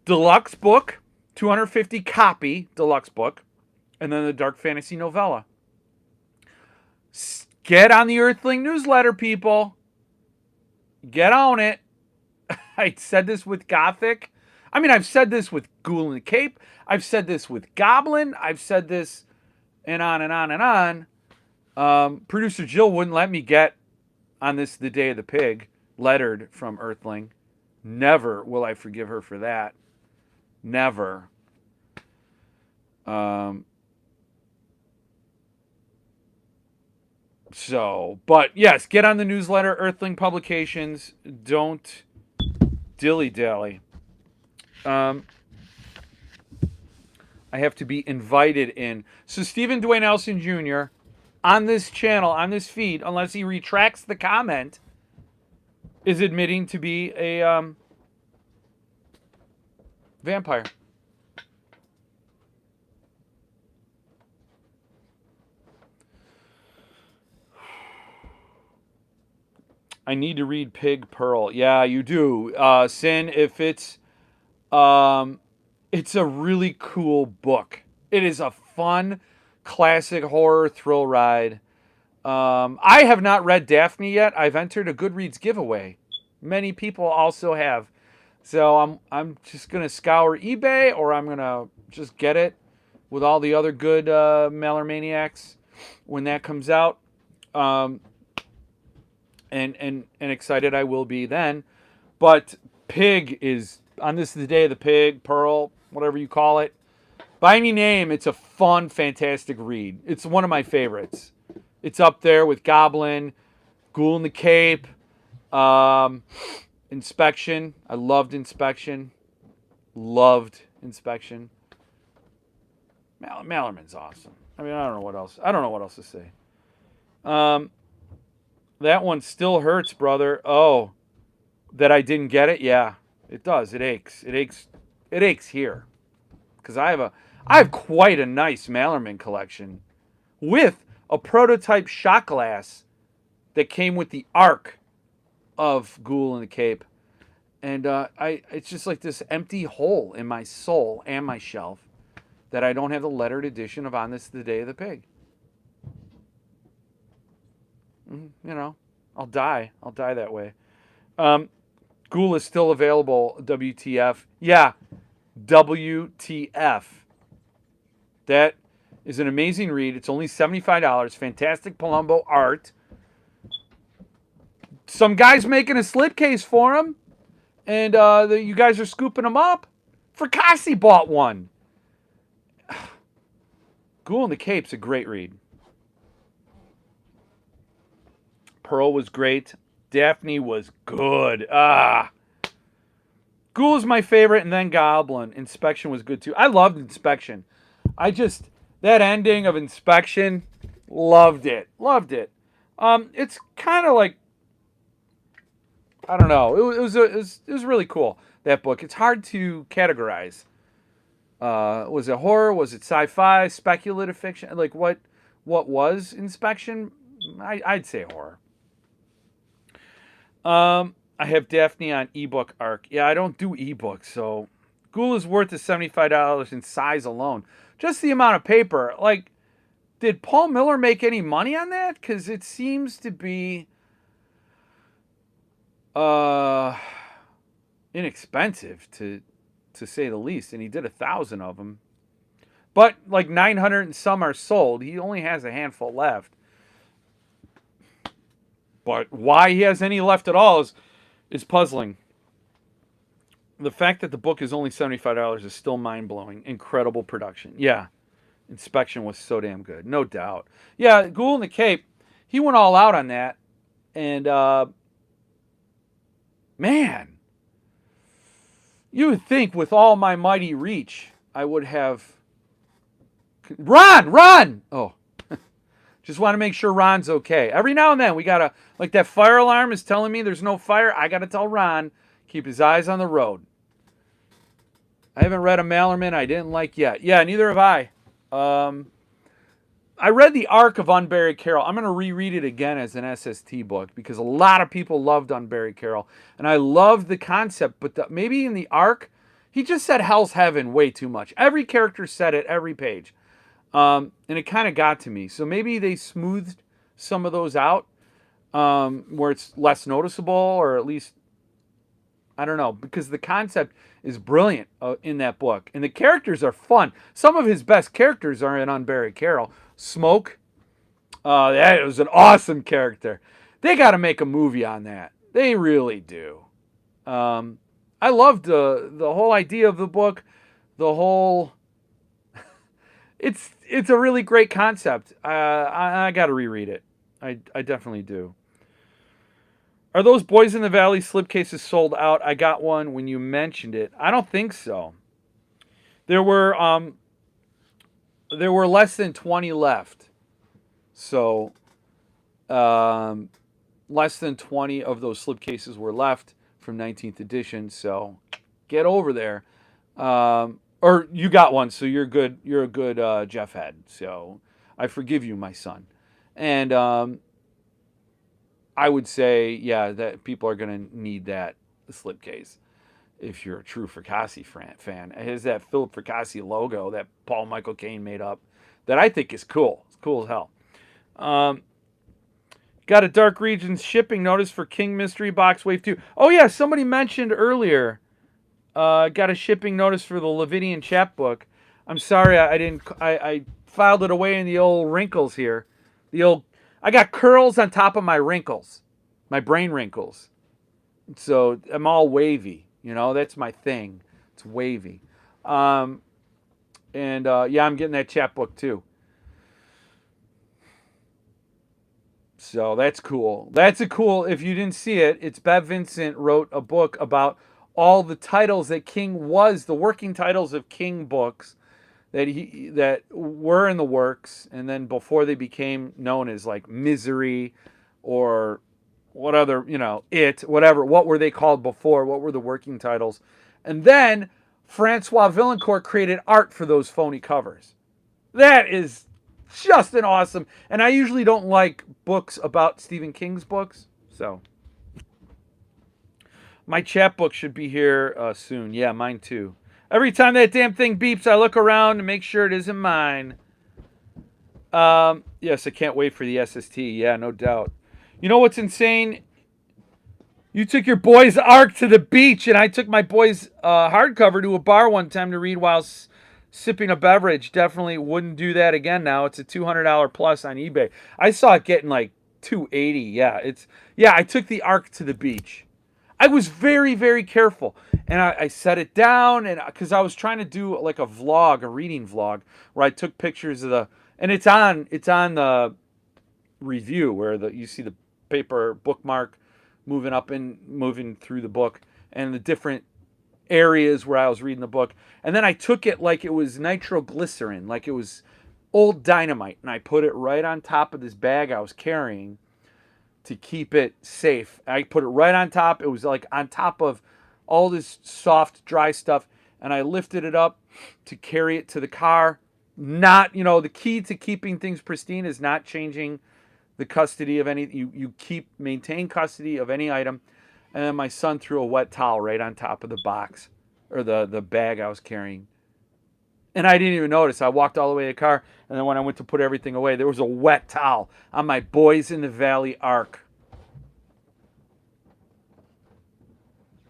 S1: deluxe book, 250 copy deluxe book, and then the Dark Fantasy novella. Get on the Earthling newsletter, people. Get on it. I said this with Gothic. I mean, I've said this with Ghoul and the Cape. I've said this with Goblin. I've said this and on and on and on. Producer Jill wouldn't let me get on this The Day of the Pig, lettered from Earthling. Never will I forgive her for that. Never. But yes, get on the newsletter, Earthling Publications. Don't dilly-dally. I have to be invited in. So Stephen Dwayne Allison Jr. on this channel, on this feed, unless he retracts the comment, is admitting to be a vampire. I need to read Pig Pearl. Yeah, you do. Sin, if it's a really cool book. It is a fun, classic horror thrill ride. I have not read Daphne yet. I've entered a Goodreads giveaway. Many people also have. So I'm just gonna scour eBay, or I'm gonna just get it with all the other good Mailer Maniacs when that comes out. And excited I will be then. But Pig is, on this the Day of the Pig, Pearl, whatever you call it. By any name, it's a fun, fantastic read. It's one of my favorites. It's up there with Goblin, Ghoul in the Cape. Inspection. I loved Inspection. Loved Inspection. Mallerman's awesome. I mean, I don't know what else. I don't know what else to say. That one still hurts, brother. Oh, that I didn't get it. Yeah, it does. It aches. It aches. It aches here, because I have quite a nice Mallerman collection, with a prototype shot glass that came with the arc of Ghoul in the Cape, and it's just like this empty hole in my soul and my shelf that I don't have the lettered edition of On This the Day of the Pig. You know, I'll die that way. Ghoul is still available. WTF? Yeah, WTF. That is an amazing read. It's only $75. Fantastic Palumbo art. Some guy's making a slipcase for him, and you guys are scooping them up. Fracassi bought one. Ghoul in the Cape's a great read. Pearl was great. Daphne was good. Ghoul is my favorite, and then Goblin. Inspection was good too. I loved Inspection. That ending of Inspection, loved it. Loved it. It's kind of like, I don't know. It was really cool, that book. It's hard to categorize. Was it horror? Was it sci-fi? Speculative fiction? Like what was Inspection? I'd say horror. I have Daphne on ebook arc. Yeah, I don't do ebooks, so Ghoul is worth the $75 in size alone. Just the amount of paper. Like, did Paul Miller make any money on that? Because it seems to be inexpensive to say the least, and he did 1,000 of them. But like 900 and some are sold. He only has a handful left. But why he has any left at all is puzzling. The fact that the book is only $75 is still mind-blowing. Incredible production. Yeah. Inspection was so damn good. No doubt. Yeah, Ghoul in the Cape, he went all out on that. And, man, you would think with all my mighty reach, I would have... Ron! Oh. Just want to make sure Ron's okay. Every now and then we got to, like that fire alarm is telling me there's no fire. I got to tell Ron, keep his eyes on the road. I haven't read a Mallerman I didn't like yet. Yeah, neither have I. I read the arc of Unburied Carol. I'm going to reread it again as an SST book because a lot of people loved Unburied Carol. And I loved the concept, but maybe in the arc, he just said Hell's Heaven way too much. Every character said it every page. And it kind of got to me. So maybe they smoothed some of those out where it's less noticeable, or at least, I don't know, because the concept is brilliant in that book. And the characters are fun. Some of his best characters are in Unburied Carol. Smoke, that was an awesome character. They got to make a movie on that. They really do. I loved the whole idea of the book, the whole... It's a really great concept. I got to reread it. I definitely do. Are those Boys in the Valley slipcases sold out? I got one when you mentioned it. I don't think so. There were less than 20 left. So less than 20 of those slipcases were left from 19th edition. So get over there. Or you got one, so you're good. You're a good Jeff head. So I forgive you, my son. And I would say, yeah, that people are going to need that slipcase if you're a true Fracassi fan. It has that Philip Fracassi logo that Paul Michael Caine made up that I think is cool. It's cool as hell. Got a Dark Regions shipping notice for King Mystery Box Wave 2. Oh, yeah, somebody mentioned earlier... got a shipping notice for the Levidian chapbook. I'm sorry, I filed it away in the old wrinkles here. I got curls on top of my wrinkles, my brain wrinkles. So I'm all wavy, that's my thing. It's wavy. Yeah, I'm getting that chapbook too. So that's cool. That's a cool. If you didn't see it, it's Bev Vincent wrote a book about all the titles that King was, the working titles of King books that were in the works, and then before they became known as like Misery or what other, whatever. What were they called before? What were the working titles? And then Francois Villancourt created art for those phony covers. That is just an awesome. And I usually don't like books about Stephen King's books, so my chapbook should be here soon. Yeah, mine too. Every time that damn thing beeps, I look around to make sure it isn't mine. Yes, I can't wait for the SST. Yeah, no doubt. You know what's insane? You took your boy's ARC to the beach, and I took my boy's hardcover to a bar one time to read while sipping a beverage. Definitely wouldn't do that again now. It's a $200 plus on eBay. I saw it getting like $280. Yeah, I took the ARC to the beach. I was very, very careful, and I set it down, and because I was trying to do like a vlog, a reading vlog, where I took pictures of and it's on the review where you see the paper bookmark moving up and moving through the book, and the different areas where I was reading the book, and then I took it like it was nitroglycerin, like it was old dynamite, and I put it right on top of this bag I was carrying to keep it safe. I put it right on top. It was like on top of all this soft, dry stuff. And I lifted it up to carry it to the car. Not, the key to keeping things pristine is not changing the custody of any, you maintain custody of any item. And then my son threw a wet towel right on top of the box or the bag I was carrying. And I didn't even notice. I walked all the way to the car, and then when I went to put everything away, there was a wet towel on my Boys in the Valley ARC.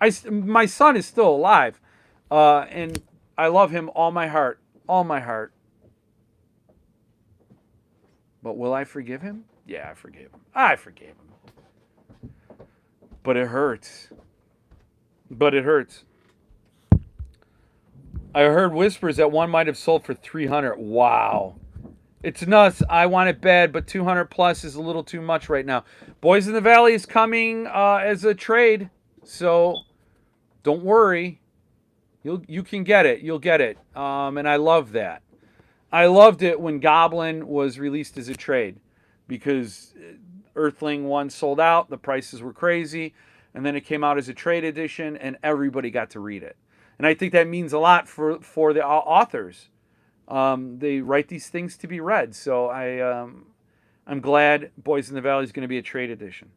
S1: My son is still alive, and I love him all my heart, all my heart. But will I forgive him? Yeah, I forgave him. I forgave him. But it hurts. I heard whispers that one might have sold for $300. Wow. It's nuts. I want it bad, but $200 plus is a little too much right now. Boys in the Valley is coming as a trade, so don't worry. You can get it. You'll get it. And I love that. I loved it when Goblin was released as a trade because Earthling 1 sold out. The prices were crazy. And then it came out as a trade edition, and everybody got to read it. And I think that means a lot for the authors. They write these things to be read. So I'm glad Boys in the Valley is going to be a trade edition.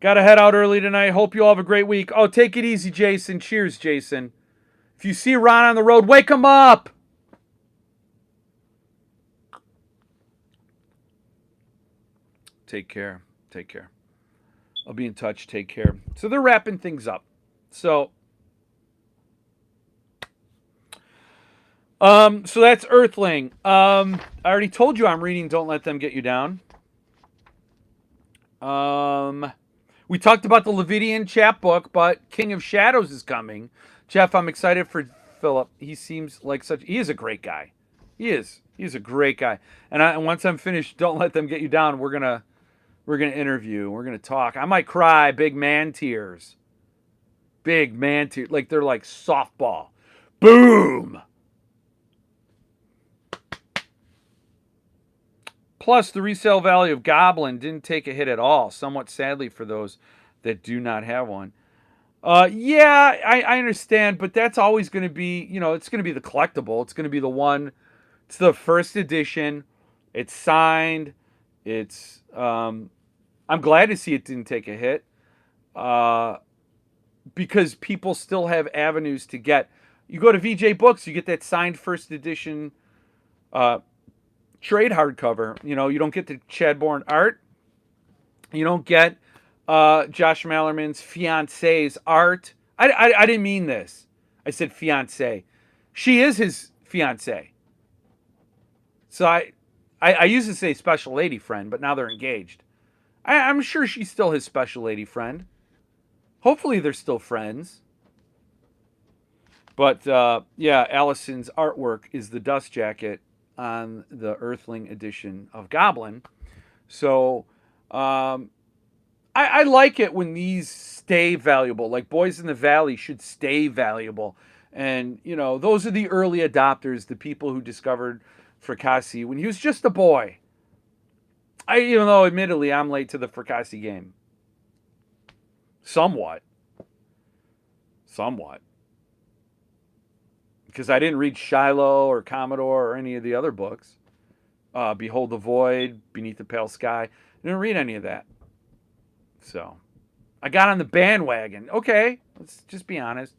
S1: Got to head out early tonight. Hope you all have a great week. Oh, take it easy, Jason. Cheers, Jason. If you see Ron on the road, wake him up. Take care. Take care. I'll be in touch. Take care. So they're wrapping things up. So that's Earthling. I already told you I'm reading Don't Let Them Get You Down. We talked about the Levidian chapbook, but King of Shadows is coming. Jeff, I'm excited for Philip. He seems like he is a great guy. He is. He's a great guy. And once I'm finished, Don't Let Them Get You Down, we're gonna interview. We're gonna talk. I might cry big man tears. Big man tears. Like they're like softball. Boom! Plus, the resale value of Goblin didn't take a hit at all, somewhat sadly for those that do not have one. Yeah, I understand, but that's always going to be, it's going to be the collectible. It's going to be the one. It's the first edition. It's signed. It's. I'm glad to see it didn't take a hit, because people still have avenues to get. You go to VJ Books, you get that signed first edition. Trade hardcover. You don't get the Chadbourne art. You don't get Josh Mallerman's fiance's art. I didn't mean this. I said fiance. She is his fiance. So I used to say special lady friend, but now they're engaged. I'm sure she's still his special lady friend. Hopefully they're still friends. But yeah, Allison's artwork is the dust jacket on the Earthling edition of Goblin. So I like it when these stay valuable. Like Boys in the Valley should stay valuable. And, those are the early adopters, the people who discovered Fracassi when he was just a boy. Even though, admittedly, I'm late to the Fracassi game. Somewhat. Because I didn't read Shiloh or Commodore or any of the other books. Behold the Void, Beneath the Pale Sky. I didn't read any of that. So, I got on the bandwagon. Okay, let's just be honest.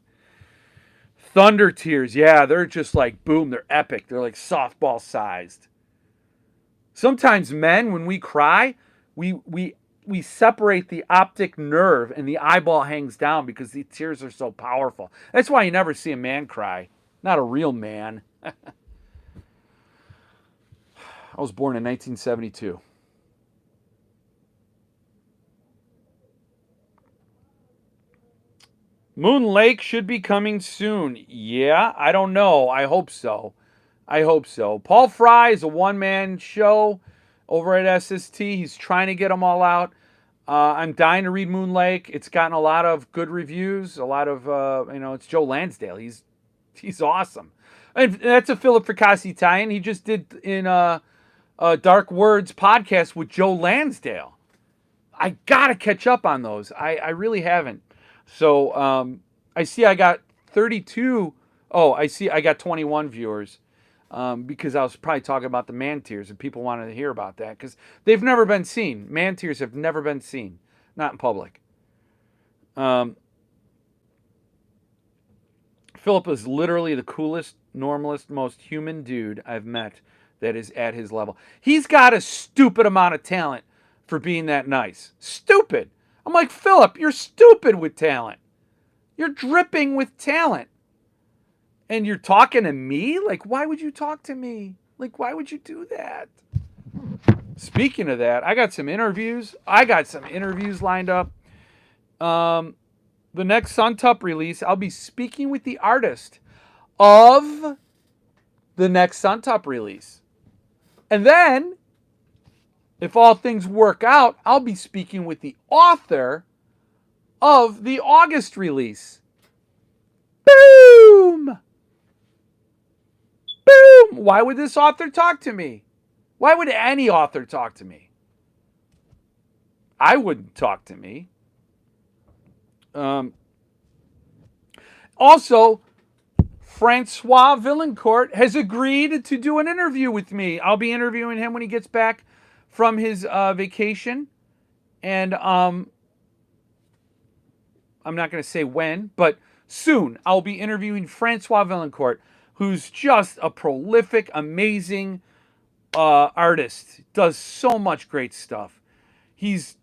S1: Thunder Tears, yeah, they're just like, boom, they're epic. They're like softball sized. Sometimes men, when we cry, we separate the optic nerve and the eyeball hangs down because the tears are so powerful. That's why you never see a man cry. Not a real man. I was born in 1972. Moon Lake should be coming soon. Yeah, I don't know. I hope so. Paul Fry is a one-man show over at SST. He's trying to get them all out. I'm dying to read Moon Lake. It's gotten a lot of good reviews. A lot of, it's Joe Lansdale. He's awesome. And that's a Philip Fracassi tie-in. He just did in Dark Words podcast with Joe Lansdale. I got to catch up on those. I really haven't. So I see I got 32. Oh, I see I got 21 viewers because I was probably talking about the man tears and people wanted to hear about that because they've never been seen. Man tears have never been seen, not in public. Philip is literally the coolest, normalest, most human dude I've met that is at his level. He's got a stupid amount of talent for being that nice. Stupid. I'm like, Philip, you're stupid with talent. You're dripping with talent. And you're talking to me? Like, why would you talk to me? Like, why would you do that? Speaking of that, I got some interviews. Lined up. The next Suntup release, I'll be speaking with the artist of the next Suntup release. And then, if all things work out, I'll be speaking with the author of the August release. Boom! Boom! Why would this author talk to me? Why would any author talk to me? I wouldn't talk to me. Also, Francois Villancourt has agreed to do an interview with me. I'll be interviewing him when he gets back from his vacation. And I'm not going to say when, but soon I'll be interviewing Francois Villancourt, who's just a prolific, amazing artist. Does so much great stuff. He's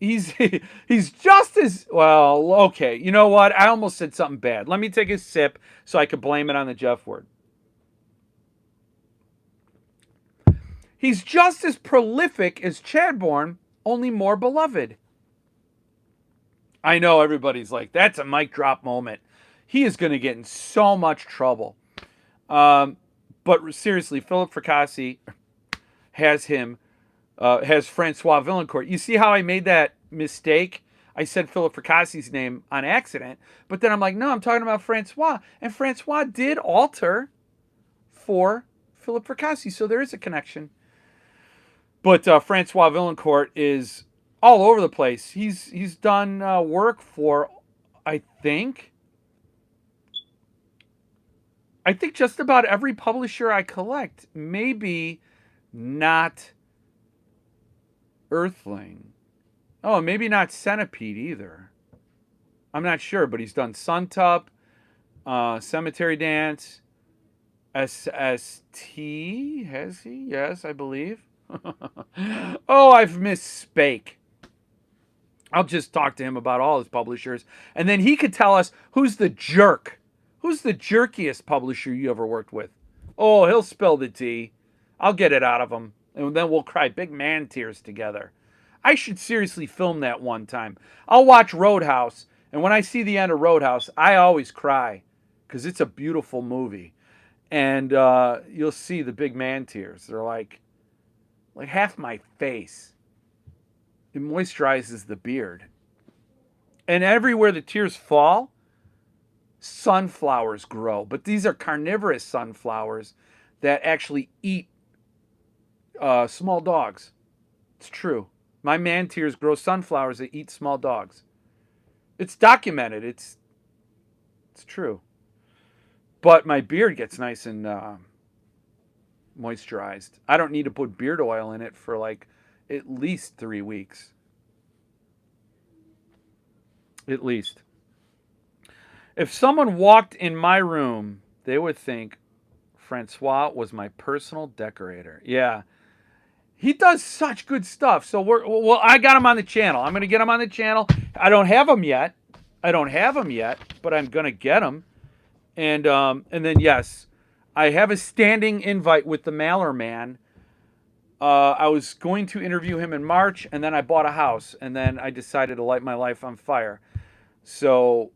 S1: just as well. Okay, you know what? I almost said something bad. Let me take a sip so I could blame it on the Jeff word. He's just as prolific as Chadbourne, only more beloved. I know everybody's like, that's a mic drop moment. He is going to get in so much trouble. But seriously, Philip Fracassi has Francois Villancourt. You see how I made that mistake? I said Philip Fracassi's name on accident, but then I'm like, no, I'm talking about Francois. And Francois did alter for Philip Fracassi, so there is a connection. But Francois Villancourt is all over the place. He's done work for, I think just about every publisher I collect. Maybe not Earthling. Oh, maybe not Centipede either. I'm not sure, but he's done Suntup, Cemetery Dance, SST. Has he? Yes, I believe. Oh, I've misspoke. I'll just talk to him about all his publishers, and then he could tell us who's the jerk. Who's the jerkiest publisher you ever worked with? Oh, he'll spill the tea. I'll get it out of him, and then we'll cry big man tears together. I should seriously film that one time. I'll watch Roadhouse, and when I see the end of Roadhouse, I always cry because it's a beautiful movie. And you'll see the big man tears. They're like like half my face. It moisturizes the beard. And everywhere the tears fall, sunflowers grow. But these are carnivorous sunflowers that actually eat small dogs. It's true. My man tears grow sunflowers that eat small dogs. It's documented. It's true. But my beard gets nice and moisturized. I don't need to put beard oil in it for like at least 3 weeks. At least. If someone walked in my room, they would think Francois was my personal decorator. Yeah. He does such good stuff. So I got him on the channel. I'm going to get him on the channel. I don't have him yet, but I'm going to get him. And then yes, I have a standing invite with the Maller Man. I was going to interview him in March, and then I bought a house, and then I decided to light my life on fire. So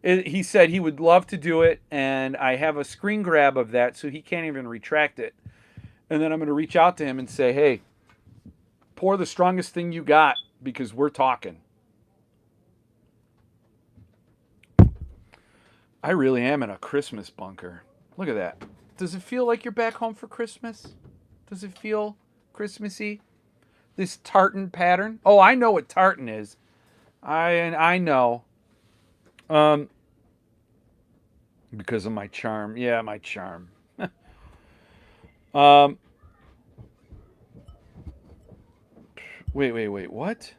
S1: he said he would love to do it, and I have a screen grab of that, so he can't even retract it. And then I'm going to reach out to him and say, hey, pour the strongest thing you got, because we're talking. I really am in a Christmas bunker. Look at that. Does it feel like you're back home for Christmas? Does it feel Christmassy? This tartan pattern? Oh, I know what tartan is. I know. Because of my charm. Yeah, my charm. Wait, what?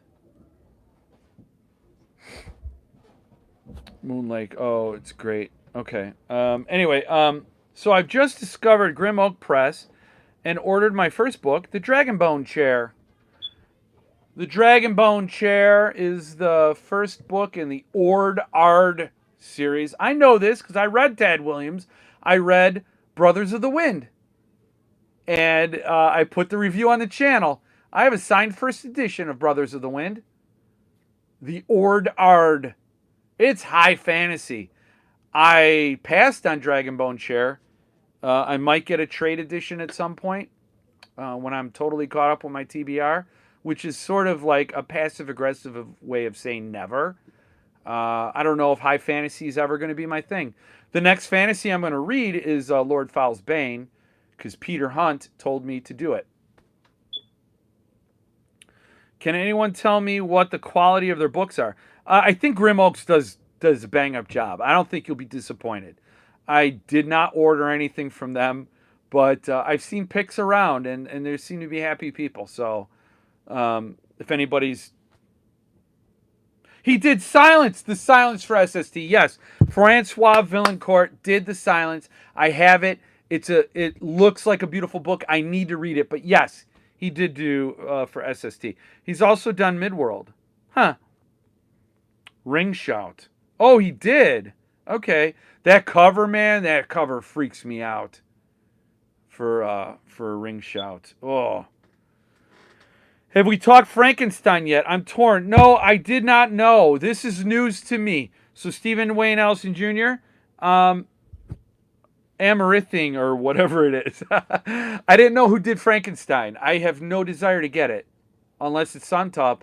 S1: Moon Lake. Oh, it's great. Okay. Anyway, so I've just discovered Grim Oak Press and ordered my first book, The Dragonbone Chair. The Dragonbone Chair is the first book in the Ord Ard series. I know this because I read Tad Williams. I read Brothers of the Wind. And I put the review on the channel. I have a signed first edition of Brothers of the Wind. The Ord Ard. It's high fantasy. I passed on Dragonbone Chair. I might get a trade edition at some point when I'm totally caught up with my TBR, which is sort of like a passive-aggressive way of saying never. I don't know if high fantasy is ever going to be my thing. The next fantasy I'm going to read is Lord Fowl's Bane, because Peter Hunt told me to do it. Can anyone tell me what the quality of their books are? I think Grim Oaks does a bang-up job. I don't think you'll be disappointed. I did not order anything from them, but I've seen pics around, and there seem to be happy people. So if anybody's... He did Silence, the Silence for SST. Yes, Francois Villancourt did the Silence. I have it. It looks like a beautiful book. I need to read it, but yes, he did do for SST. He's also done Midworld. Huh. Ring Shout. Oh, he did. Okay. That cover, man, that cover freaks me out for Ring Shout. Oh. Have we talked Frankenstein yet? I'm torn. No, I did not know. This is news to me. So Stephen Wayne Ellison Jr., Amarithing or whatever it is. I didn't know who did Frankenstein. I have no desire to get it unless it's Suntup.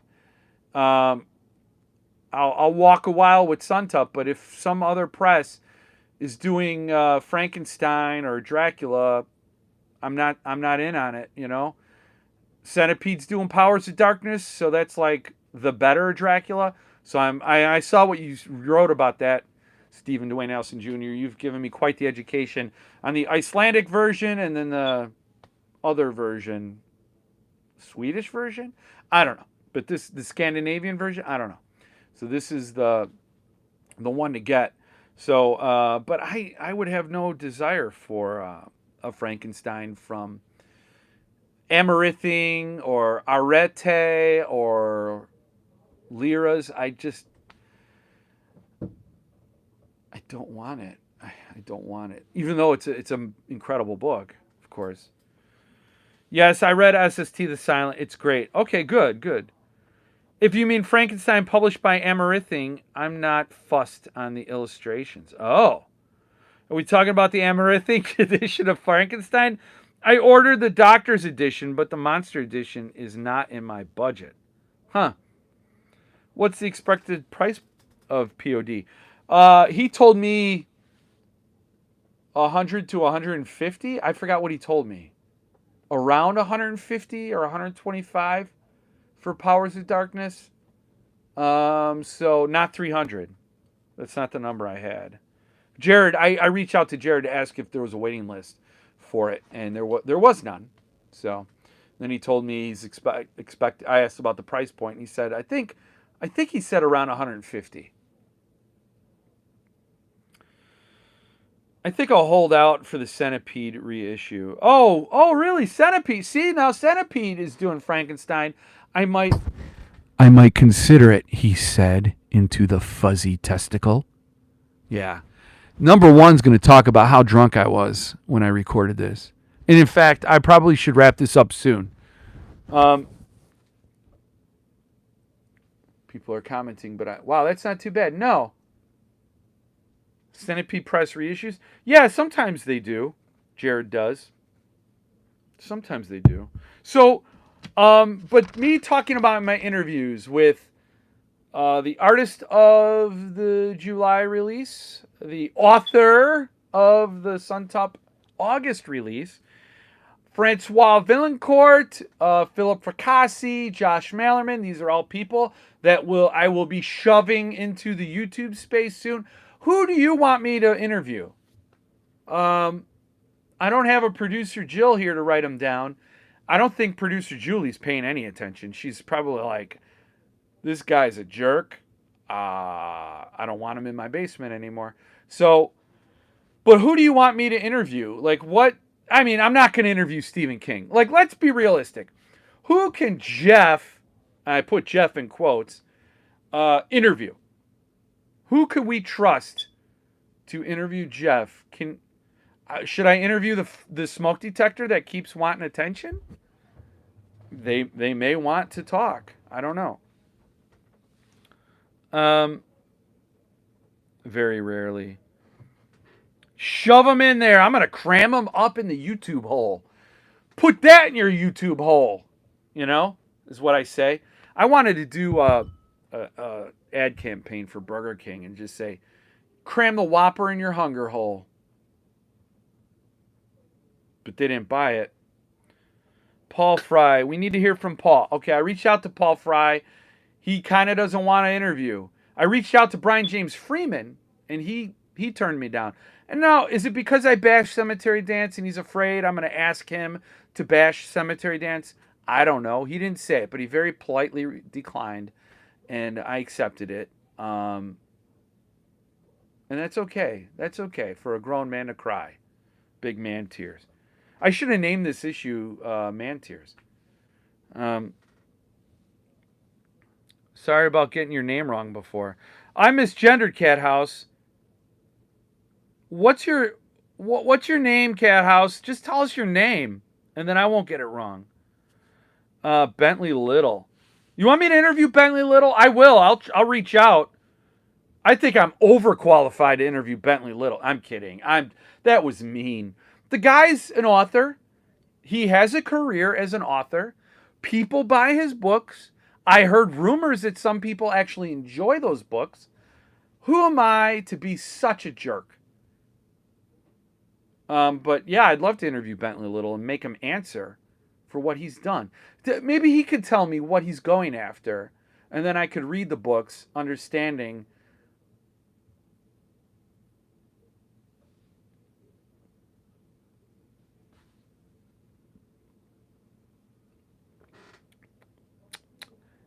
S1: I'll walk a while with Suntup, but if some other press is doing Frankenstein or Dracula, I'm not in on it, you know. Centipede's doing Powers of Darkness, so that's like the better Dracula. So I saw what you wrote about that, Stephen Dwayne Ellison Jr. You've given me quite the education on the Icelandic version and then the other version, Swedish version. I don't know, but the Scandinavian version, I don't know. So this is the one to get. So, but I would have no desire for a Frankenstein from Amarithing or Arete or Lyra's. I don't want it. I don't want it. Even though it's an incredible book, of course. Yes, I read SST The Silent. It's great. Okay, good. If you mean Frankenstein published by Amarithing, I'm not fussed on the illustrations. Oh. Are we talking about the Amarithing edition of Frankenstein? I ordered the doctor's edition, but the monster edition is not in my budget. Huh. What's the expected price of POD? He told me 100 to 150. I forgot what he told me. Around 150 or 125 for Powers of Darkness. So not 300. That's not the number I had. Jared, I reached out to Jared to ask if there was a waiting list for it, and there was none. So then he told me he's expect. I asked about the price point, and he said I think he said around 150. I think I'll hold out for the Centipede reissue. Oh, really? Centipede. See, now Centipede is doing Frankenstein. I might consider it, he said into the fuzzy testicle. Yeah. Number one's going to talk about how drunk I was when I recorded this. And in fact, I probably should wrap this up soon. People are commenting, but wow, that's not too bad. No. Centipede press reissues? Yeah, sometimes they do. Jared does. Sometimes they do. So, but me talking about my interviews with the artist of the July release, the author of the Suntop August release, Francois Villancourt, Philip Fracassi, Josh Mallerman. These are all people that I will be shoving into the YouTube space soon. Who do you want me to interview? I don't have a producer Jill here to write them down. I don't think producer Julie's paying any attention. She's probably like, this guy's a jerk. I don't want him in my basement anymore. So, but who do you want me to interview? Like what? I mean, I'm not going to interview Stephen King. Like, let's be realistic. Who can Jeff, I put Jeff in quotes, interview? Who could we trust to interview Jeff? Should I interview the smoke detector that keeps wanting attention? They may want to talk. I don't know. Very rarely. Shove them in there. I'm going to cram them up in the YouTube hole. Put that in your YouTube hole. You know, is what I say. I wanted to do a ad campaign for Burger King and just say, cram the Whopper in your hunger hole. But they didn't buy it. Paul Fry. We need to hear from Paul. Okay, I reached out to Paul Fry. He kind of doesn't want to interview. I reached out to Brian James Freeman, and he turned me down. And now, is it because I bashed Cemetery Dance and he's afraid I'm going to ask him to bash Cemetery Dance? I don't know. He didn't say it, but he very politely declined, and I accepted it. And that's okay. That's okay for a grown man to cry. Big man tears. I should have named this issue Man Tears. Sorry about getting your name wrong before. I misgendered Cat House. What's your name, Cat House? Just tell us your name, and then I won't get it wrong. Bentley Little. You want me to interview Bentley Little? I will. I'll reach out. I think I'm overqualified to interview Bentley Little. I'm kidding. That was mean. The guy's an author. He has a career as an author. People buy his books. I heard rumors that some people actually enjoy those books. Who am I to be such a jerk? But yeah, I'd love to interview Bentley Little and make him answer for what he's done. Maybe he could tell me what he's going after, and then I could read the books, understanding.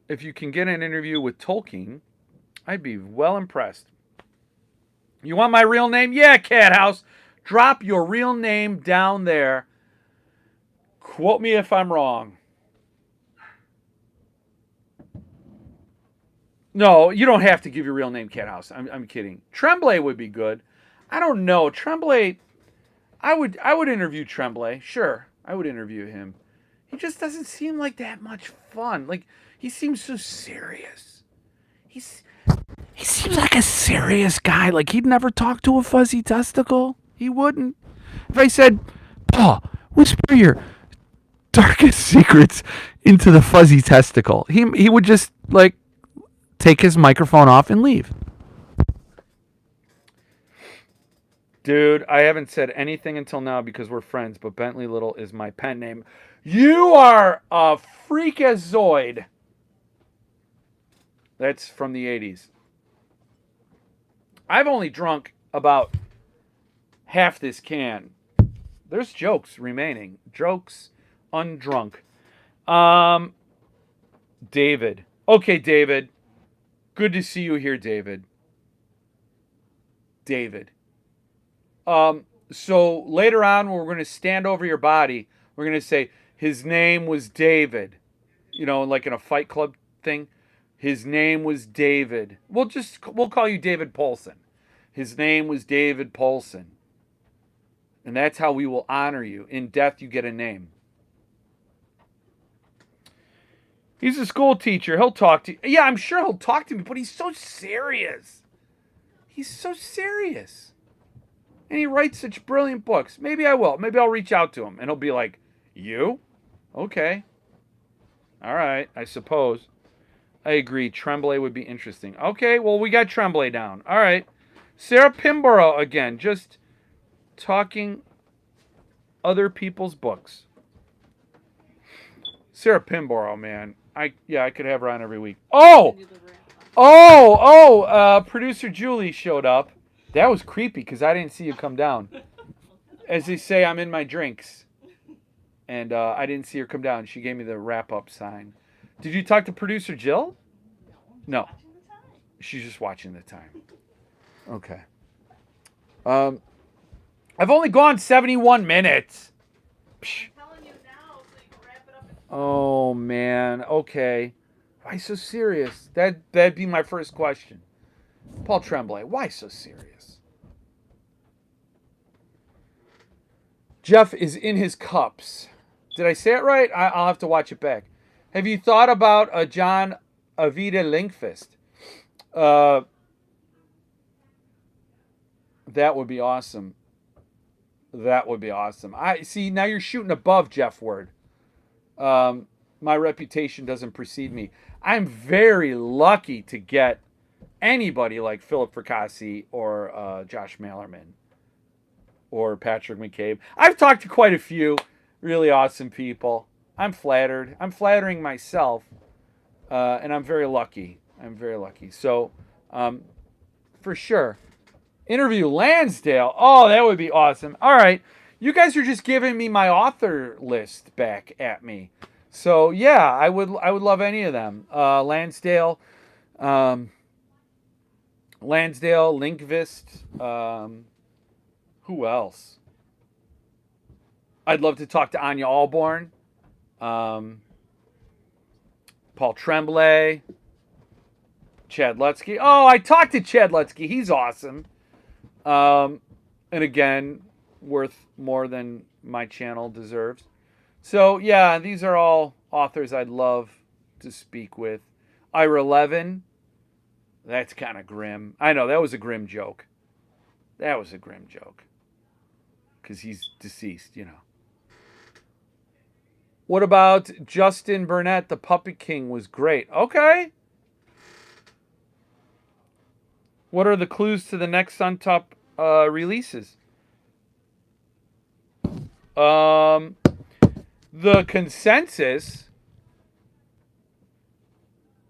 S1: If you can get an interview with Tolkien, I'd be well impressed. You want my real name? Yeah, Cat House. Drop your real name down there. Quote me if I'm wrong. No, you don't have to give your real name, Cat House. I'm kidding. Tremblay would be good. I don't know. Tremblay, I would interview Tremblay. Sure, I would interview him. He just doesn't seem like that much fun. Like, he seems so serious. He seems like a serious guy. Like, he'd never talk to a fuzzy testicle. He wouldn't. If I said, Paul, Whisper your darkest secrets into the fuzzy testicle. He would just like take his microphone off and leave. Dude, I haven't said anything until now because we're friends, but Bentley Little is my pen name. You are a freakazoid. That's from the 80s. I've only drunk about half this can. There's jokes remaining. Jokes undrunk. David. Okay, David. Good to see you here, David. David. So later on, we're going to stand over your body. We're going to say, his name was David. You know, like in a Fight Club thing. His name was David. We'll call you David Polson. His name was David Polson. And that's how we will honor you. In death, you get a name. He's a school teacher. He'll talk to you. Yeah, I'm sure he'll talk to me, but he's so serious. He's so serious. And he writes such brilliant books. Maybe I will. Maybe I'll reach out to him. And he'll be like, you? Okay. All right, I suppose. I agree. Tremblay would be interesting. Okay, well, we got Tremblay down. All right. Sarah Pimborough again. Just talking other people's books. Sarah Pimborough, man. I could have her on every week. Producer Julie showed up. That was creepy because I didn't see you come down. As they say, I'm in my drinks. And I didn't see her come down. She gave me the wrap-up sign. Did you talk to producer Jill? No. She's just watching the time. Okay. I've only gone 71 minutes. Psh.
S3: I'm telling you now so you can wrap it up.
S1: Oh, man. Okay. Why so serious? That'd be my first question. Paul Tremblay, why so serious? Jeff is in his cups. Did I say it right? I'll have to watch it back. Have you thought about a John Avita Linkfist? That would be awesome. That would be awesome. I see, now you're shooting above Jeff Word. My reputation doesn't precede me. I'm very lucky to get anybody like Philip Fracassi or Josh Malerman or Patrick McCabe. I've talked to quite a few really awesome people. I'm flattered. I'm flattering myself, and I'm very lucky. I'm very lucky. So, for sure. Interview Lansdale. Oh, that would be awesome. All right. You guys are just giving me my author list back at me. So, yeah, I would love any of them. Lansdale, Linkvist, who else? I'd love to talk to Anya Alborn, Paul Tremblay, Chad Lutsky. Oh, I talked to Chad Lutsky. He's awesome. And again, worth more than my channel deserves. So, yeah, these are all authors I'd love to speak with. Ira Levin. That's kind of grim. I know, that was a grim joke. That was a grim joke. Because he's deceased, you know. What about Justin Burnett? The Puppet King was great. Okay. What are the clues to the next on top releases? The consensus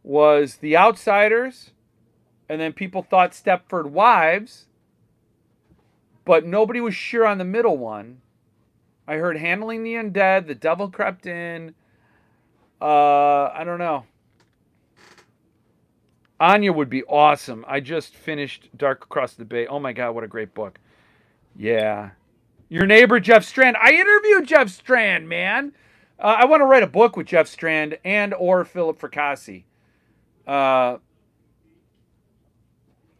S1: was The Outsiders, and then people thought Stepford Wives, but nobody was sure on the middle one. I heard Handling the Undead, The Devil Crept In. I don't know. Anya would be awesome. I just finished Dark Across the Bay. Oh my God, what a great book. Yeah. Your neighbor, Jeff Strand. I interviewed Jeff Strand, man. I want to write a book with Jeff Strand and or Philip Fracassi. I'm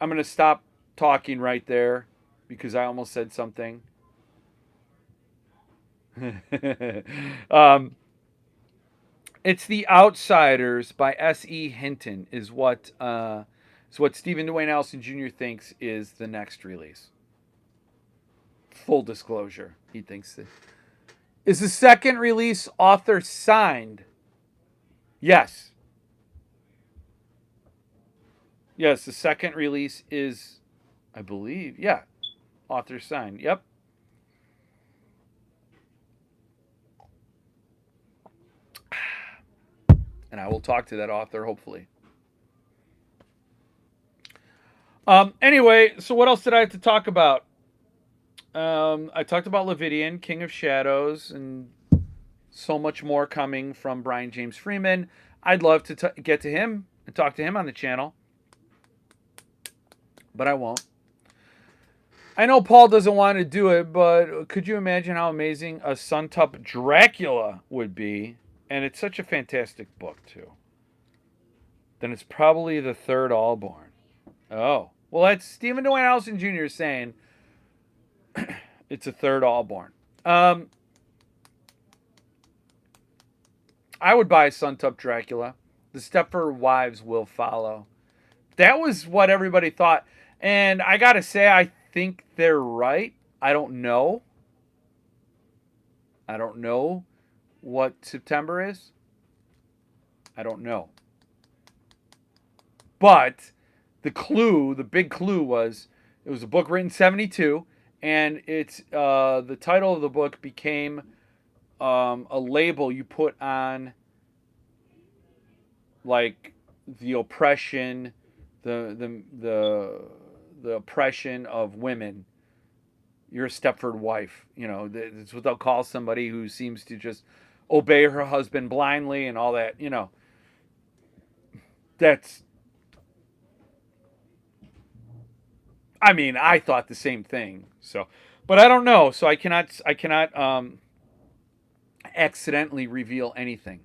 S1: going to stop talking right there because I almost said something. It's The Outsiders by S.E. Hinton is what Stephen Dwayne Allison Jr. thinks is the next release. Full disclosure, he thinks that Is the second release author signed? Yes. Yes, the second release is, I believe, yeah, author signed. Yep. And I will talk to that author, hopefully. Anyway, so what else did I have to talk about? I talked about Levidian, King of Shadows, and so much more coming from Brian James Freeman. I'd love to get to him and talk to him on the channel, but I won't. I know Paul doesn't want to do it, but could you imagine how amazing a Suntup Dracula would be? And it's such a fantastic book, too. Then it's probably the third Allborn. Oh. Well, that's Stephen Dwayne Allison Jr. saying it's a third Allborn. I would buy Suntup Dracula. The Stepford Wives will follow. That was what everybody thought. And I got to say, I think they're right. I don't know. I don't know what September is. I don't know. But the clue, the big clue was, it was a book written in 1972, and it's the title of the book became a label you put on, like, the oppression, the oppression of women. You're a Stepford wife. You know, it's what they'll call somebody who seems to just obey her husband blindly and all that. You know, that's. I mean, I thought the same thing. So, but I don't know. So I cannot accidentally reveal anything.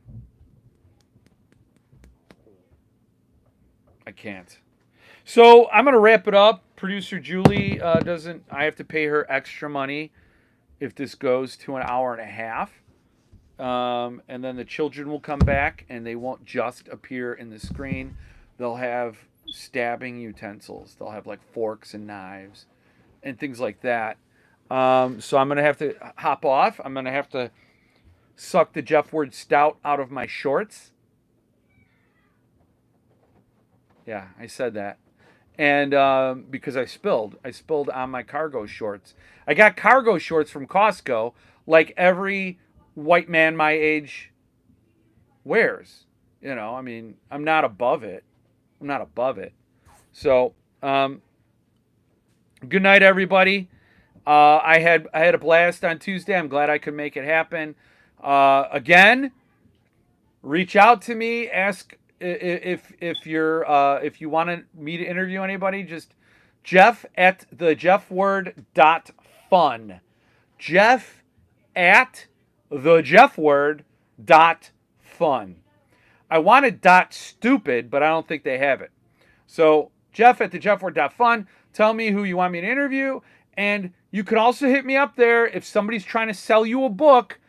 S1: I can't. So I'm gonna wrap it up. Producer Julie doesn't. I have to pay her extra money if this goes to an hour and a half. And then the children will come back, and they won't just appear in the screen. They'll have stabbing utensils. They'll have like forks and knives and things like that. So I'm gonna have to hop off. I'm gonna have to suck the Jeff Word Stout out of my shorts. Yeah, I said that. And because I spilled on my cargo shorts. I got cargo shorts from Costco, like every white man my age wears. You know, I mean, I'm not above it. So, good night, everybody. I had a blast on Tuesday. I'm glad I could make it happen. Again, reach out to me. Ask if you want me to interview anybody. Just Jeff@thejeffword.fun. Jeff@thejeffword.fun. I wanted .stupid, but I don't think they have it. So Jeff@thejeffword.fun. Tell me who you want me to interview, and you can also hit me up there if somebody's trying to sell you a book.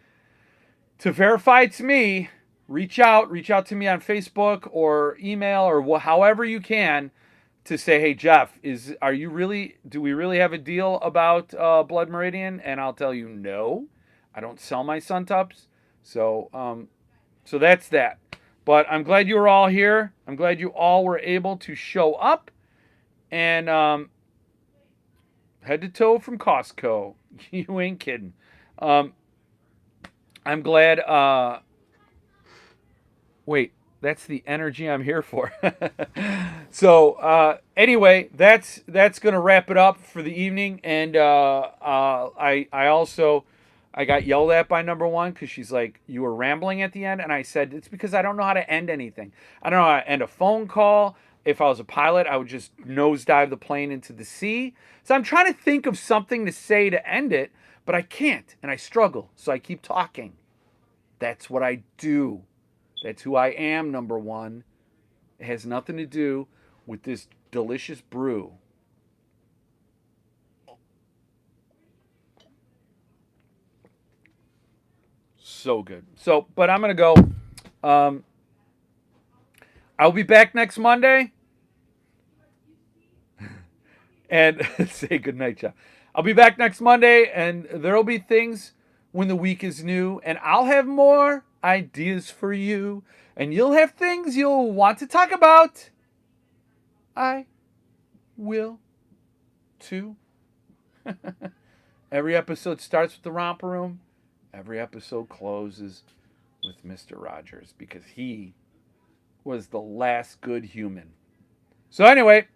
S1: To verify it's me, reach out to me on Facebook or email or however you can to say, hey Jeff, do we really have a deal about Blood Meridian? And I'll tell you no, I don't sell my Suntups. So that's that. But I'm glad you were all here. I'm glad you all were able to show up. And head to toe from Costco. You ain't kidding. I'm glad. Wait, that's the energy I'm here for. So anyway, that's gonna wrap it up for the evening. And I got yelled at by number one because she's like, you were rambling at the end. And I said, it's because I don't know how to end anything. I don't know how to end a phone call. If I was a pilot, I would just nosedive the plane into the sea. So I'm trying to think of something to say to end it, but I can't. And I struggle. So I keep talking. That's what I do. That's who I am, number one. It has nothing to do with this delicious brew. So good. So, but I'm going to go. I'll be back next Monday. And say goodnight, Jeff. I'll be back next Monday, and there will be things when the week is new, and I'll have more ideas for you, and you'll have things you'll want to talk about. I will too. Every episode starts with the romper room. Every episode closes with Mr. Rogers because he was the last good human. So anyway,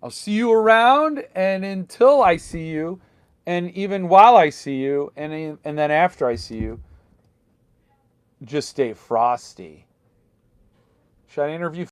S1: I'll see you around, and until I see you, and even while I see you, and then after I see you, just stay frosty. Should I interview